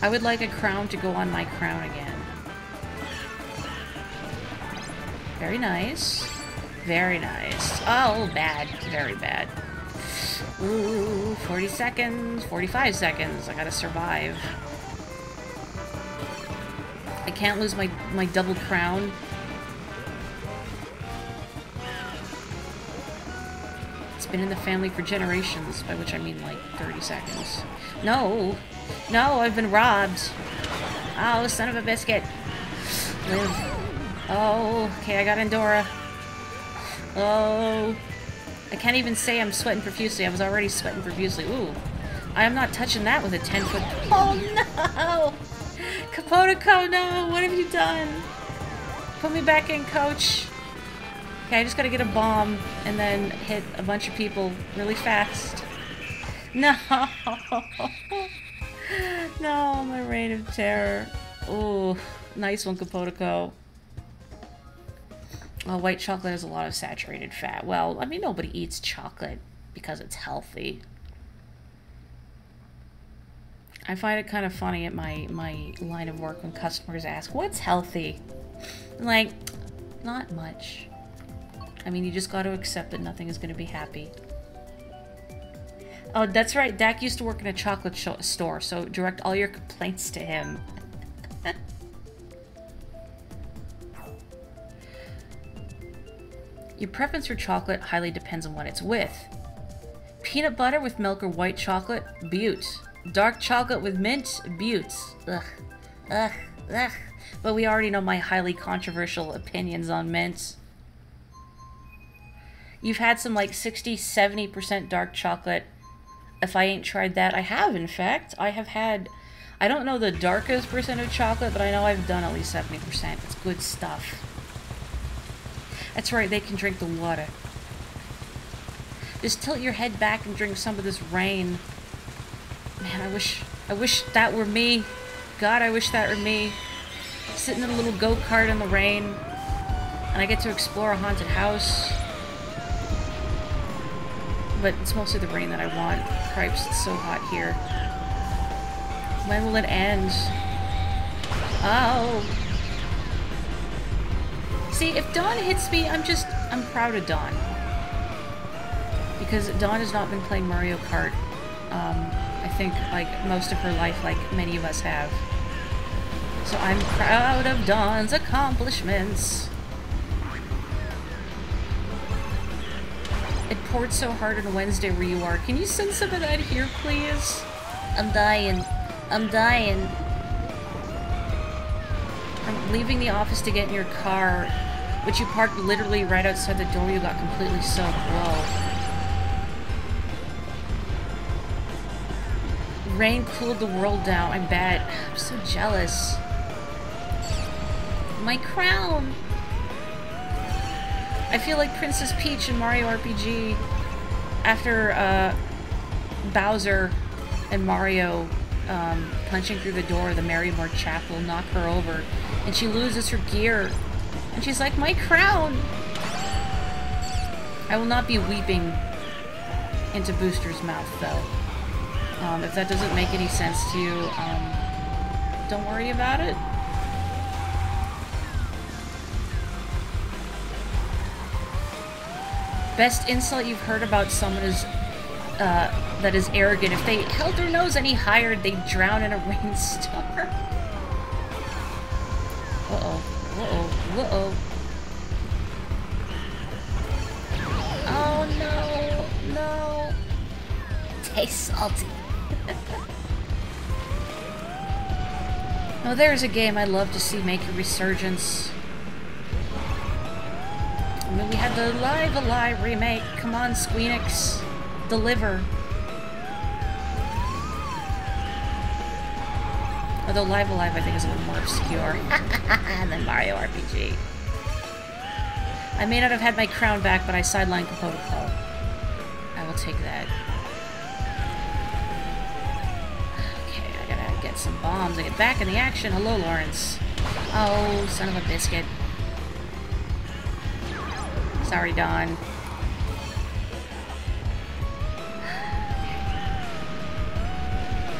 I would like a crown to go on my crown again. Very nice. Very nice. Oh, bad. Very bad. Ooh, 40 seconds. 45 seconds. I gotta survive. I can't lose my double crown. It's been in the family for generations, by which I mean like 30 seconds. No! No, I've been robbed! Oh, son of a biscuit! Live. Oh, okay, I got Andorra. Oh. I can't even say I'm sweating profusely. I was already sweating profusely. Ooh. I am not touching that with a 10-foot... Oh, no! Kapotiko, no! What have you done? Put me back in, coach. Okay, I just gotta get a bomb and then hit a bunch of people really fast. No! No, my reign of terror. Ooh, nice one, Kapotiko. Oh, white chocolate has a lot of saturated fat. Well, I mean, nobody eats chocolate because it's healthy. I find it kind of funny at my line of work when customers ask, what's healthy? I'm like, not much. I mean, you just got to accept that nothing is going to be happy. Oh, that's right. Dak used to work in a chocolate store, so direct all your complaints to him. Your preference for chocolate highly depends on what it's with. Peanut butter with milk or white chocolate? Beaut. Dark chocolate with mint? Beaut. Ugh. Ugh. Ugh. But we already know my highly controversial opinions on mint. You've had some like 60-70% dark chocolate. If I ain't tried that, I have, in fact. I have had... I don't know the darkest percent of chocolate, but I know I've done at least 70%. It's good stuff. That's right, they can drink the water. Just tilt your head back and drink some of this rain. Man, I wish that were me. God, I wish that were me. Sitting in a little go-kart in the rain. And I get to explore a haunted house. But it's mostly the rain that I want. Cripes, it's so hot here. When will it end? Oh. See, if Dawn hits me, I'm proud of Dawn. Because Dawn has not been playing Mario Kart, I think, like, most of her life, like many of us have. So I'm proud of Dawn's accomplishments. It poured so hard on Wednesday where you are. Can you send some of that here, please? I'm dying. I'm dying. I'm leaving the office to get in your car, which you parked literally right outside the door. You got completely soaked. Whoa. Rain cooled the world down, I bet. I'm so jealous. My crown! I feel like Princess Peach in Mario RPG after Bowser and Mario punching through the door, the Merrymore Chapel knock her over, and she loses her gear. And she's like, my crown! I will not be weeping into Booster's mouth, though. If that doesn't make any sense to you, don't worry about it. Best insult you've heard about someone is that is arrogant. If they held their nose any higher, they'd drown in a rainstorm. Uh-oh. Uh-oh. Uh-oh. Oh, no. No. Tastes salty. Oh, there's a game I'd love to see make a resurgence. I mean, we had the Live Alive remake. Come on, Squeenix. Deliver. Although Live Alive, I think, is a little more obscure than Mario RPG. I may not have had my crown back, but I sidelined the protocol. I will take that. Get some bombs. I get back in the action. Hello, Lawrence. Oh, son of a biscuit. Sorry, Don.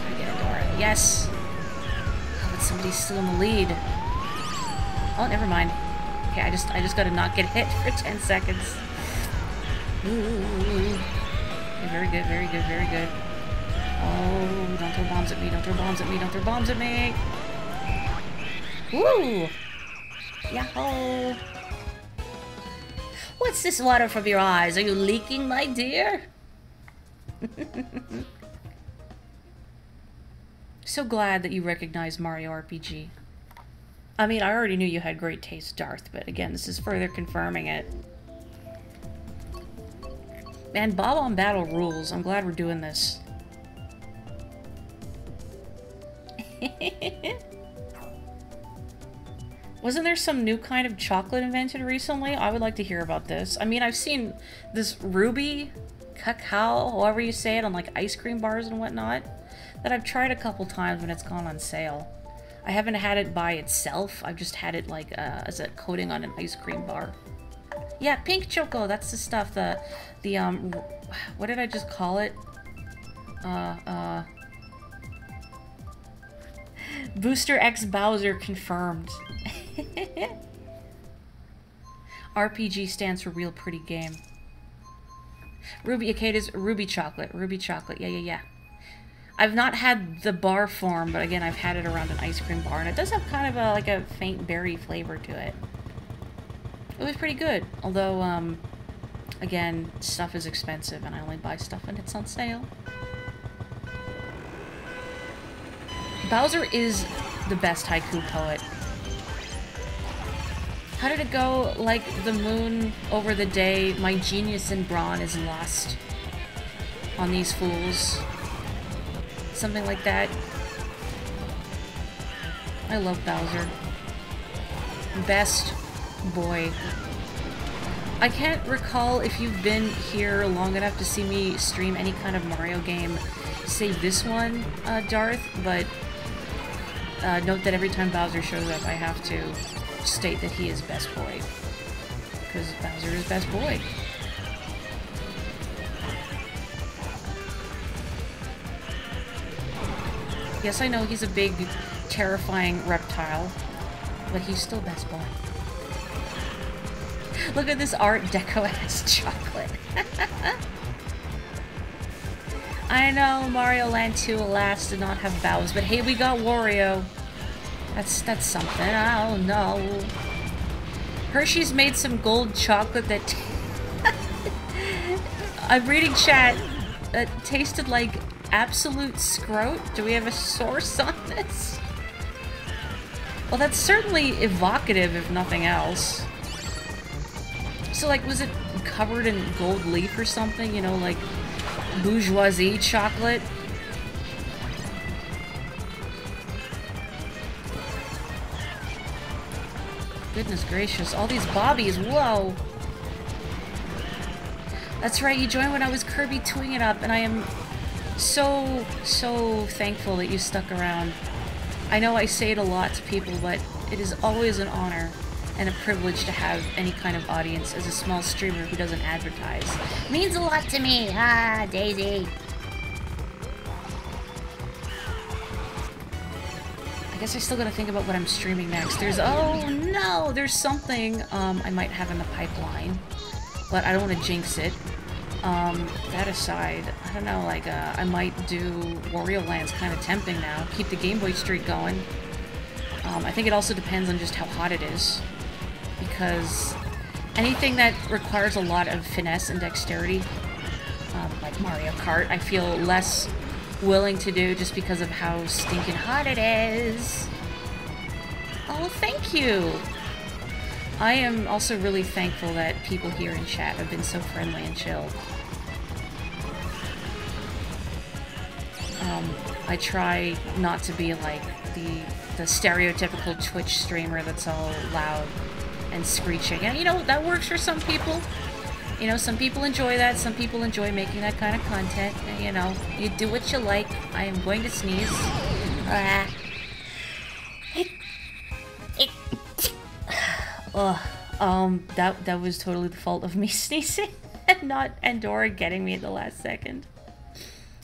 I get a door. Yes. Oh, but somebody's still in the lead. Oh, never mind. Okay, I just gotta not get hit for 10 seconds. Ooh. Okay, very good, very good, very good. Oh, don't throw bombs at me, don't throw bombs at me, don't throw bombs at me! Woo! Yahoo! What's this water from your eyes? Are you leaking, my dear? So glad that you recognize Mario RPG. I mean, I already knew you had great taste, Darth, but again, this is further confirming it. Man, Bob on Battle rules. I'm glad we're doing this. Wasn't there some new kind of chocolate invented recently? I would like to hear about this. I mean, I've seen this ruby, cacao, however you say it, on like ice cream bars and whatnot, that I've tried a couple times when it's gone on sale. I haven't had it by itself. I've just had it like as a coating on an ice cream bar. Yeah, pink choco, that's the stuff. The what did I just call it? Booster X Bowser confirmed. RPG stands for real pretty game. Ruby, okay, it is Ruby Chocolate. Ruby Chocolate, yeah. I've not had the bar form, but again, I've had it around an ice cream bar, and it does have kind of like a faint berry flavor to it. It was pretty good, although, again, stuff is expensive, and I only buy stuff when it's on sale. Bowser is the best haiku poet. How did it go? Like the moon over the day, my genius in brawn is lost on these fools. Something like that. I love Bowser. Best boy. I can't recall if you've been here long enough to see me stream any kind of Mario game, say this one, Darth, but note that every time Bowser shows up, I have to state that he is best boy. Because Bowser is best boy. Yes, I know he's a big, terrifying reptile, but he's still best boy. Look at this Art Deco-ass chocolate. I know Mario Land 2, alas, did not have bows, but hey, we got Wario. That's something. Oh no. Hershey's made some gold chocolate that I'm reading chat that tasted like absolute scrote. Do we have a source on this? Well, that's certainly evocative, if nothing else. So, like, was it covered in gold leaf or something? You know, like bourgeoisie chocolate? Goodness gracious, all these bobbies, whoa! That's right, you joined when I was Kirby 2ing it up, and I am so thankful that you stuck around. I know I say it a lot to people, but it is always an honor and a privilege to have any kind of audience as a small streamer who doesn't advertise. Means a lot to me. Ah, Daisy. I guess I still gotta think about what I'm streaming next. Oh no, there's something I might have in the pipeline, but I don't want to jinx it. That aside, I don't know, like, I might do Wario Land's kind of tempting now. Keep the Game Boy streak going. I think it also depends on just how hot it is, because anything that requires a lot of finesse and dexterity, like Mario Kart, I feel less willing to do just because of how stinking hot it is. Oh, thank you! I am also really thankful that people here in chat have been so friendly and chill. I try not to be like the stereotypical Twitch streamer that's all loud and screeching. And you know, that works for some people. You know, some people enjoy that, some people enjoy making that kind of content. And, you know, you do what you like. I am going to sneeze. That was totally the fault of me sneezing and not Andorra getting me at the last second.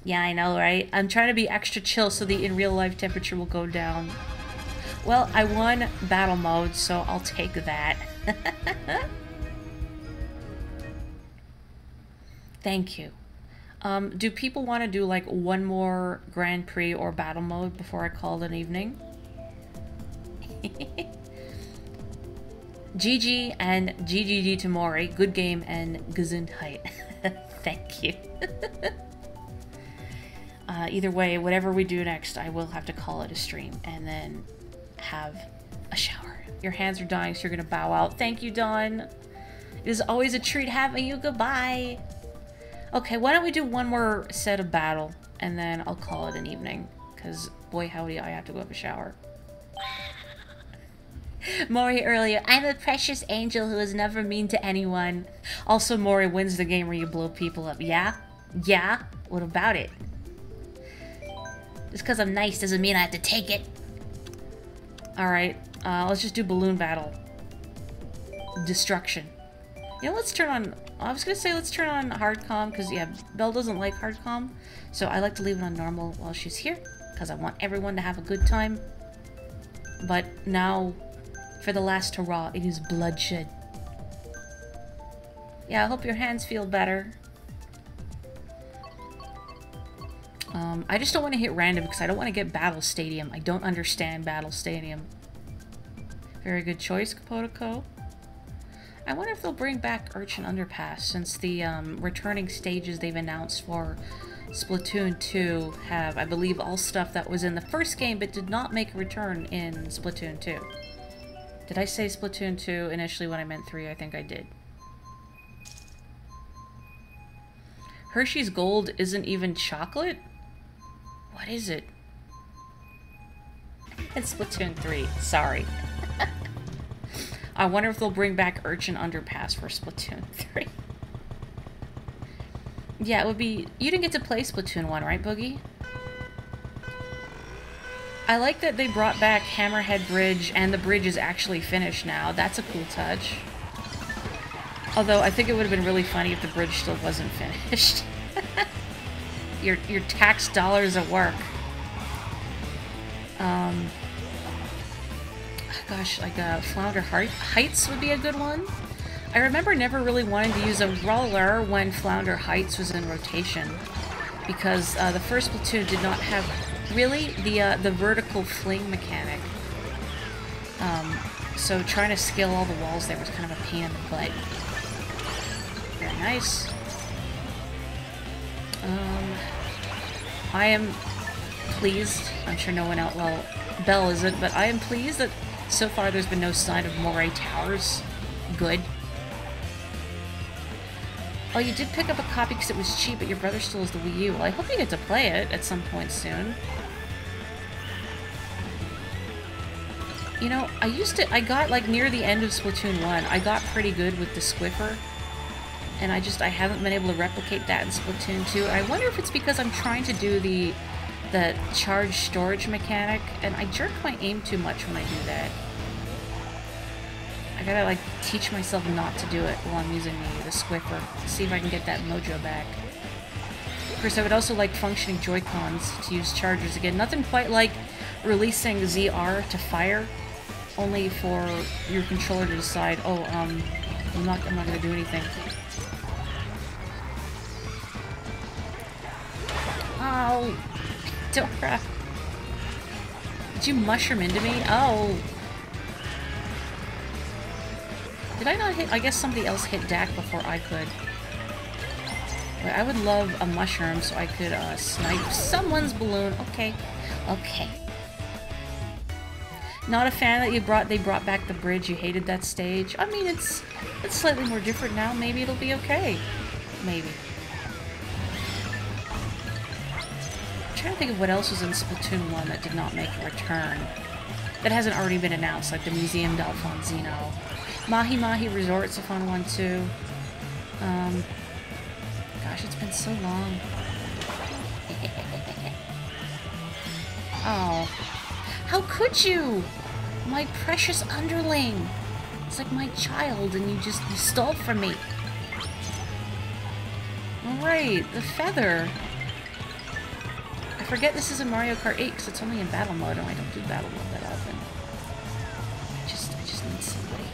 Yeah, I know, right? I'm trying to be extra chill so the in real life temperature will go down. Well, I won battle mode, so I'll take that. Thank you. Do people want to do like one more Grand Prix or battle mode before I call it an evening? GG and GGG to Morri. Good game and Gesundheit. Thank you. Either way, whatever we do next, I will have to call it a stream and then have a shower. Your hands are dying, so you're gonna bow out. Thank you, Dawn. It is always a treat having you. Goodbye. Okay, why don't we do one more set of battle, and then I'll call it an evening. Because, boy howdy, I have to go have a shower. Morri earlier, I'm a precious angel who is never mean to anyone. Also, Morri wins the game where you blow people up. Yeah? Yeah? What about it? Just because I'm nice doesn't mean I have to take it. Alright, let's just do balloon battle. Destruction. You know, let's turn on... I was gonna say let's turn on hardcom, because, yeah, Belle doesn't like hardcom. So I like to leave it on normal while she's here, because I want everyone to have a good time. But now, for the last hurrah, it is bloodshed. Yeah, I hope your hands feel better. I just don't want to hit random because I don't want to get Battle Stadium. I don't understand Battle Stadium. Very good choice, Kapotoko. I wonder if they'll bring back Urchin Underpass, since the returning stages they've announced for Splatoon 2 have, I believe, all stuff that was in the first game but did not make a return in Splatoon 2. Did I say Splatoon 2 initially when I meant 3? I think I did. Hershey's Gold isn't even chocolate? What is it? It's Splatoon 3. Sorry. I wonder if they'll bring back Urchin Underpass for Splatoon 3. Yeah, it would be... You didn't get to play Splatoon 1, right, Boogie? I like that they brought back Hammerhead Bridge, and the bridge is actually finished now. That's a cool touch. Although, I think it would have been really funny if the bridge still wasn't finished. Your tax dollars at work. Gosh, like Flounder Heights would be a good one. I remember never really wanting to use a roller when Flounder Heights was in rotation, because the first Splatoon did not have really the vertical fling mechanic. So trying to scale all the walls there was kind of a pain in the butt. Very nice. I am pleased. I'm sure no one else, well, Belle isn't, but I am pleased that so far there's been no sign of Morri Towers. Good. Oh, you did pick up a copy because it was cheap, but your brother still has the Wii U. Well, I hope you get to play it at some point soon. You know, I got, like, near the end of Splatoon 1, I got pretty good with the Squiffer. And I haven't been able to replicate that in Splatoon 2. I wonder if it's because I'm trying to do the charge storage mechanic, and I jerk my aim too much when I do that. I gotta, like, teach myself not to do it while I'm using the Squiffer, see if I can get that mojo back. Of course, I would also like functioning Joy-Cons to use chargers again. Nothing quite like releasing ZR to fire, only for your controller to decide, oh, I'm not gonna do anything. Oh, Dora. Did you mushroom into me? Oh. Did I not hit? I guess somebody else hit Dak before I could. But I would love a mushroom so I could snipe someone's balloon. Okay. Okay. Not a fan that they brought back the bridge. You hated that stage. I mean, it's slightly more different now. Maybe it'll be okay. Maybe. I'm trying to think of what else was in Splatoon 1 that did not make a return. That hasn't already been announced, like the Museum d'Alfonzino. Mahi Mahi Resort's a fun one, too. Gosh, it's been so long. Oh. How could you? My precious underling. It's like my child, and you stole from me. Alright, the feather. I forget this is in Mario Kart 8 because it's only in battle mode, and I don't do battle mode that often. I just need somebody.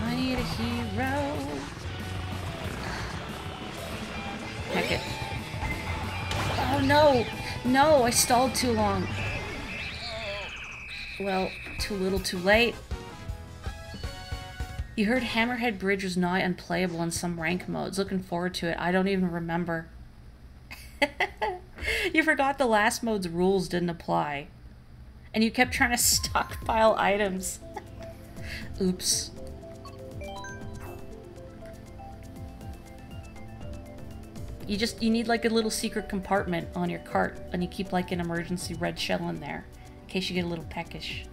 I need a hero. Heck it. Oh no! No, I stalled too long. Well, too little too late. You heard Hammerhead Bridge was nigh unplayable in some rank modes. Looking forward to it. I don't even remember. You forgot the last mode's rules didn't apply. And you kept trying to stockpile items. Oops. You need like a little secret compartment on your cart, and you keep like an emergency red shell in there, in case you get a little peckish.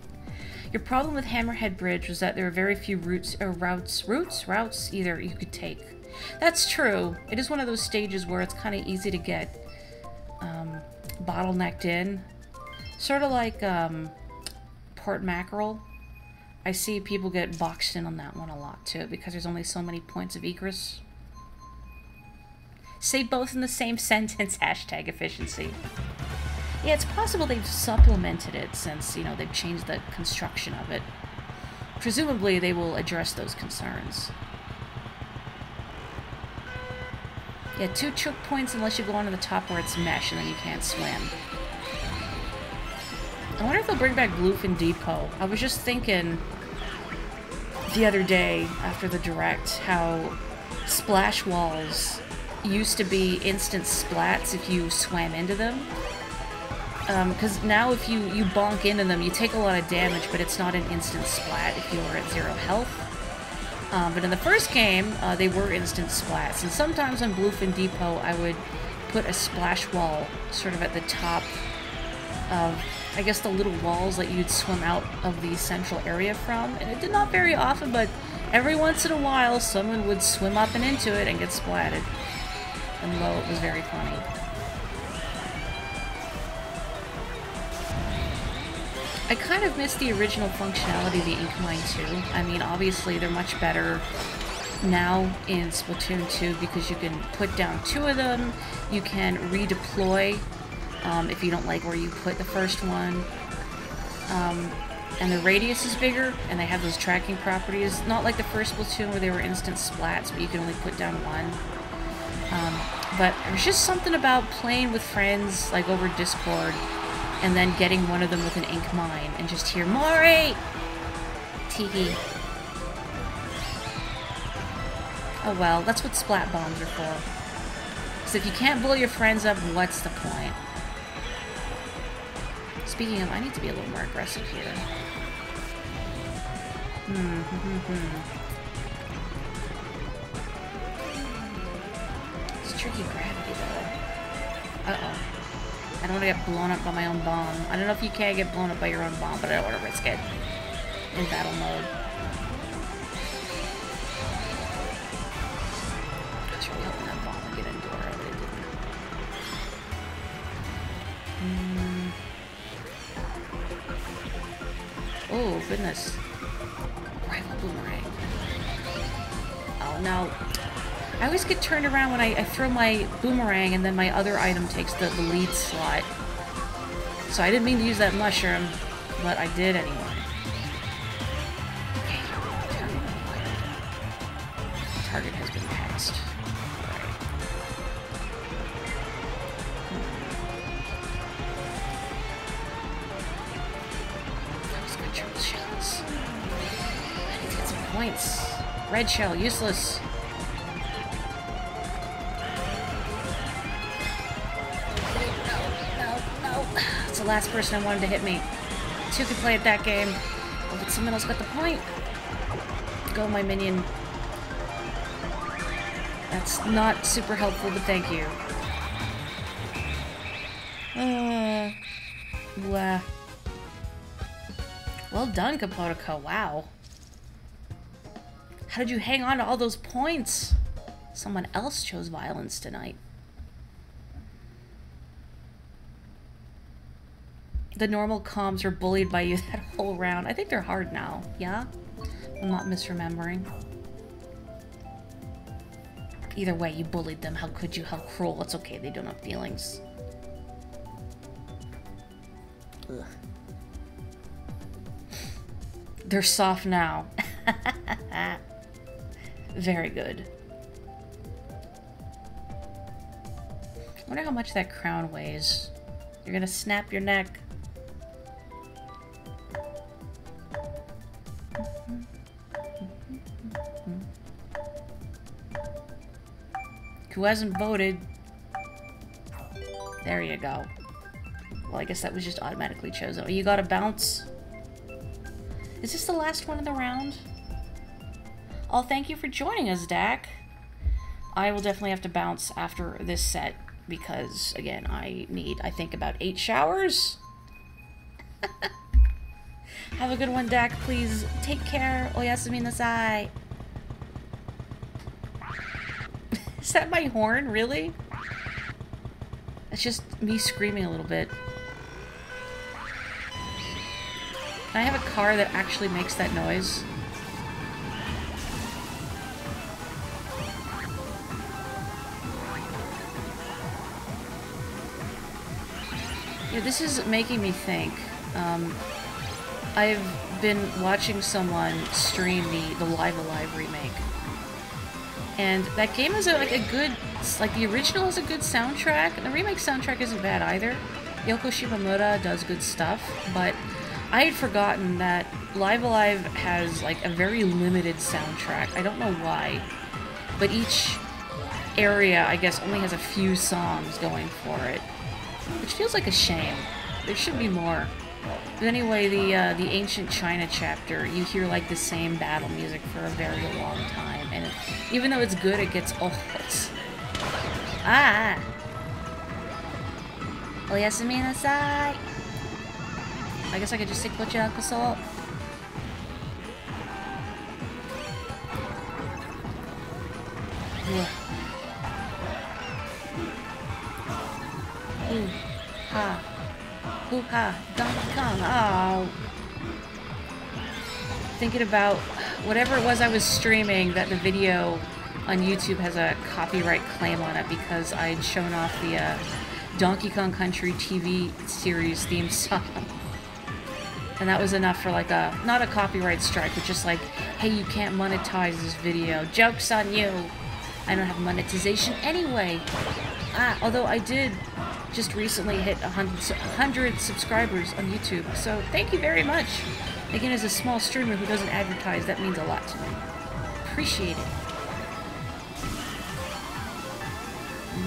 Your problem with Hammerhead Bridge was that there are very few routes either you could take. That's true. It is one of those stages where it's kind of easy to get bottlenecked in. Sort of like Port Mackerel. I see people get boxed in on that one a lot too, because there's only so many points of egress. Say both in the same sentence, hashtag efficiency. Yeah, it's possible they've supplemented it since, you know, they've changed the construction of it. Presumably they will address those concerns. Yeah, 2 choke points unless you go onto the top where it's mesh and then you can't swim. I wonder if they'll bring back Bluefin Depot. I was just thinking the other day after the Direct how splash walls used to be instant splats if you swam into them. Because now if you bonk into them, you take a lot of damage, but it's not an instant splat if you are at 0 health. But in the first game, they were instant splats, and sometimes on Bluefin Depot, I would put a splash wall sort of at the top of, I guess, the little walls that you'd swim out of the central area from, and it did not very often, but every once in a while, someone would swim up and into it and get splatted. And lo, it was very funny. I kind of miss the original functionality of the Ink Mine too. I mean, obviously they're much better now in Splatoon 2 because you can put down 2 of them, you can redeploy if you don't like where you put the first one. And the radius is bigger, and they have those tracking properties. Not like the first Splatoon where they were instant splats, but you can only put down one. But there's just something about playing with friends, like over Discord, and then getting one of them with an ink mine, and just hear, Morri! Tiki. Oh well, that's what splat bombs are for. Because if you can't blow your friends up, what's the point? Speaking of, I need to be a little more aggressive here. It's tricky gravity, though. Uh-oh. I don't want to get blown up by my own bomb. I don't know if you can get blown up by your own bomb, but I don't want to risk it in battle mode. I was really hoping that bomb would get into her, but it didn't. Oh, goodness. Rival boomerang. Oh, no. I always get turned around when I throw my boomerang and then my other item takes the lead slot. So I didn't mean to use that mushroom, but I did anyway. Okay, target has been passed. Shells. I need to get some points. Red shell, useless. No. It's the last person I wanted to hit me. Two could play at that game. Oh, but someone else got the point. Go, my minion. That's not super helpful, but thank you. Blah. Well done, Kapotaka. Wow. How did you hang on to all those points? Someone else chose violence tonight. The normal comms were bullied by you that whole round. I think they're hard now, yeah? I'm not misremembering. Either way, you bullied them. How could you? How cruel. It's okay, they don't have feelings. Ugh. They're soft now. Very good. I wonder how much that crown weighs. You're gonna snap your neck. Who hasn't voted? There you go. Well, I guess that was just automatically chosen. Oh, you gotta bounce. Is this the last one of the round? Oh, thank you for joining us, Dak. I will definitely have to bounce after this set because, again, I need, I think, about 8 showers. Have a good one, Dak. Please take care. Oyasumi nasai. Is that my horn? Really? It's just me screaming a little bit. Can I have a car that actually makes that noise? Yeah, this is making me think. I've been watching someone stream the Live Alive remake. And that game is like a good, like the original is a good soundtrack. The remake soundtrack isn't bad either. Yoko Shimomura does good stuff, but I had forgotten that Live Alive has like a very limited soundtrack. I don't know why, but each area, I guess, only has a few songs going for it, which feels like a shame. There should be more. But anyway, the Ancient China chapter, you hear like the same battle music for a very long time, and even though it's good, it gets old. Ah! Oyasumi nasai! I guess I could just say Kochiraku salt. Ooh, ha. Hoo-ha, Donkey Kong, oh. Thinking about whatever it was I was streaming, that the video on YouTube has a copyright claim on it because I'd shown off the Donkey Kong Country TV series theme song. And that was enough for like a, not a copyright strike, but just like, hey, you can't monetize this video. Joke's on you. I don't have monetization anyway. Although I did just recently hit 100 subscribers on YouTube. So thank you very much. Again, as a small streamer who doesn't advertise, that means a lot to me. Appreciate it. I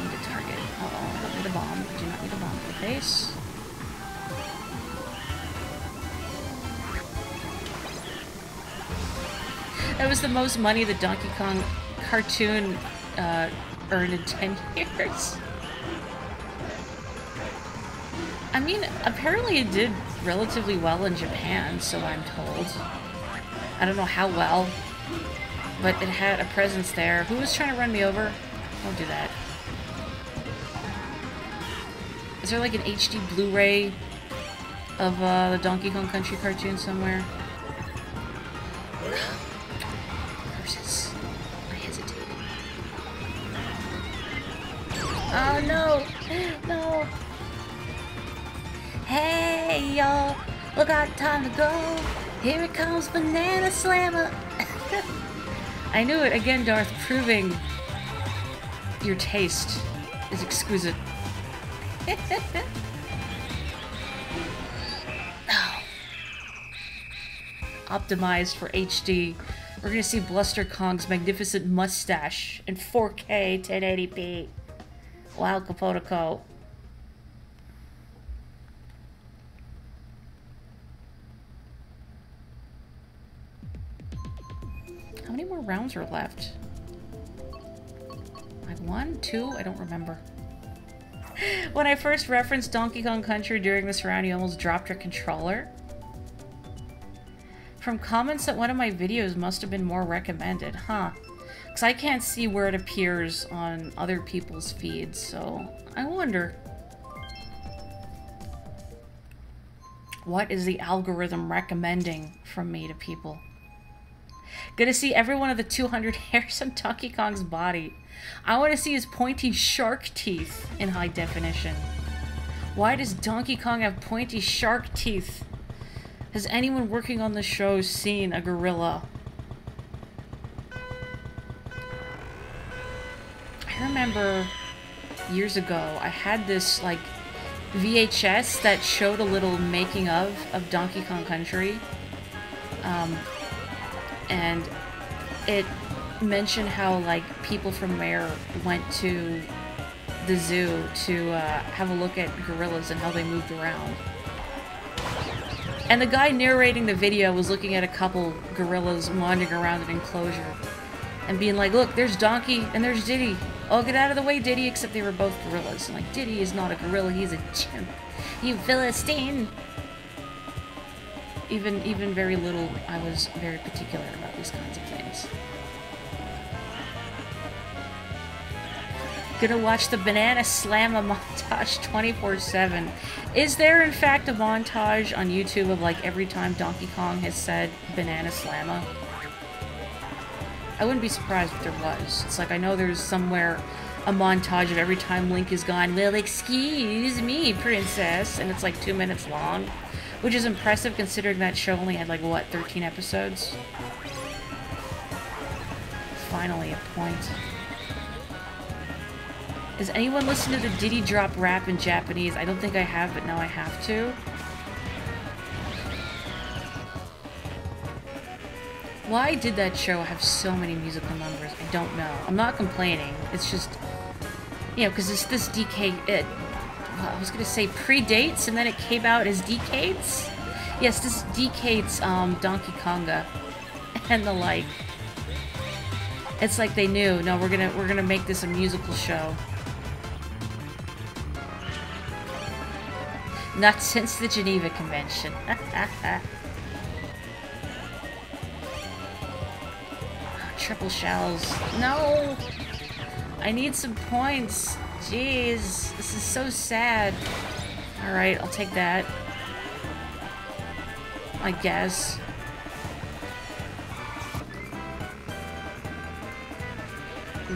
need a target. Uh-oh, I don't need a bomb. I do not need a bomb for the face. That was the most money the Donkey Kong cartoon earned in 10 years. I mean, apparently it did relatively well in Japan, so I'm told. I don't know how well, but it had a presence there. Who was trying to run me over? Don't do that. Is there like an HD Blu-ray of the Donkey Kong Country cartoon somewhere? Curses. I hesitated. Oh no! No! Hey y'all! Look out, time to go! Here it comes, Banana Slammer! I knew it again, Darth, proving your taste is exquisite. Oh. Optimized for HD. We're gonna see Bluster Kong's magnificent mustache in 4K 1080p. Wow, Capotico. How many more rounds are left? Like 1, 2? I don't remember. When I first referenced Donkey Kong Country during this round, you almost dropped your controller. From comments that one of my videos must have been more recommended, huh? Because I can't see where it appears on other people's feeds, so I wonder. What is the algorithm recommending from me to people? Good to see every one of the 200 hairs on Donkey Kong's body. I want to see his pointy shark teeth in high definition. Why does Donkey Kong have pointy shark teeth? Has anyone working on the show seen a gorilla? I remember years ago, I had this like VHS that showed a little making of Donkey Kong Country. And it mentioned how like people from there went to the zoo to have a look at gorillas and how they moved around. And the guy narrating the video was looking at a couple gorillas wandering around an enclosure and being like, look, there's Donkey and there's Diddy. Oh, get out of the way, Diddy, except they were both gorillas. And like, Diddy is not a gorilla, he's a chimp. You Philistine! Even very little, I was very particular about these kinds of things. Gonna watch the Banana Slammer montage 24/7. Is there in fact a montage on YouTube of like every time Donkey Kong has said Banana Slammer? I wouldn't be surprised if there was. It's like I know there's somewhere a montage of every time Link is gone, well, excuse me, princess, and it's like 2 minutes long. Which is impressive considering that show only had like, what, 13 episodes? Finally a point. Does anyone listen to the Diddy Drop rap in Japanese? I don't think I have, but now I have to. Why did that show have so many musical numbers? I don't know. I'm not complaining. It's just, you know, because this DK... I was gonna say predates, and then it came out as decades? Yes, this decade's Donkey Konga and the like. It's like they knew, no, we're gonna make this a musical show. Not since the Geneva Convention. Triple shells. No! I need some points. Jeez, this is so sad. Alright, I'll take that. I guess.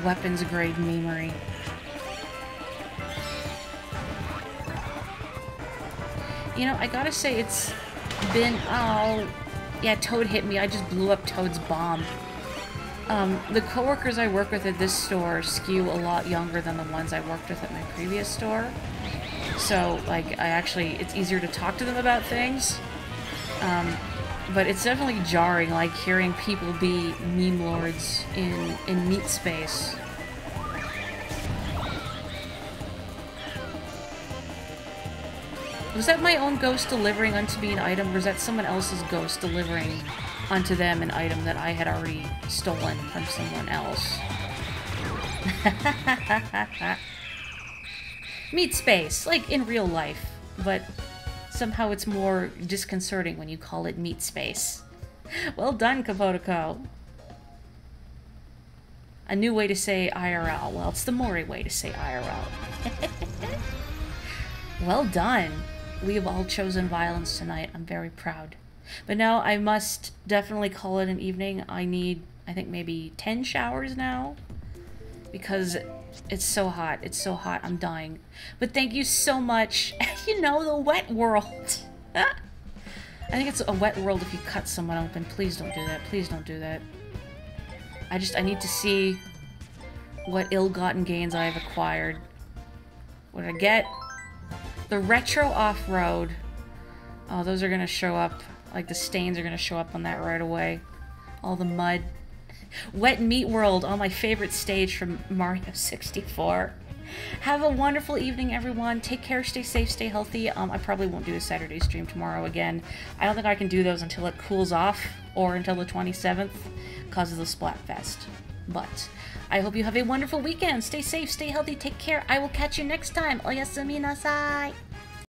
Weapons grade memory. You know, I gotta say, it's been... Oh, yeah, Toad hit me. I just blew up Toad's bomb. The coworkers I work with at this store skew a lot younger than the ones I worked with at my previous store. So, like, it's easier to talk to them about things. But it's definitely jarring, like, hearing people be meme lords in meat space. Was that my own ghost delivering unto me an item, or is that someone else's ghost delivering onto them an item that I had already stolen from someone else? Meat space, like in real life, but somehow it's more disconcerting when you call it meat space. Well done, Kapotoko. A new way to say IRL. Well, it's the Morri way to say IRL. Well done. We have all chosen violence tonight. I'm very proud. But now I must definitely call it an evening. I need, I think, maybe 10 showers now. Because it's so hot. It's so hot. I'm dying. But thank you so much. You know, the wet world. I think it's a wet world if you cut someone open. Please don't do that. Please don't do that. I need to see what ill-gotten gains I have acquired. What did I get? The retro off-road. Oh, those are gonna show up. Like, the stains are gonna show up on that right away. All the mud. Wet Meat World, on my favorite stage from Mario 64. Have a wonderful evening, everyone. Take care, stay safe, stay healthy. I probably won't do a Saturday stream tomorrow again. I don't think I can do those until it cools off, or until the 27th, because of the Splatfest. But I hope you have a wonderful weekend. Stay safe, stay healthy, take care. I will catch you next time. Oyasumi nasai.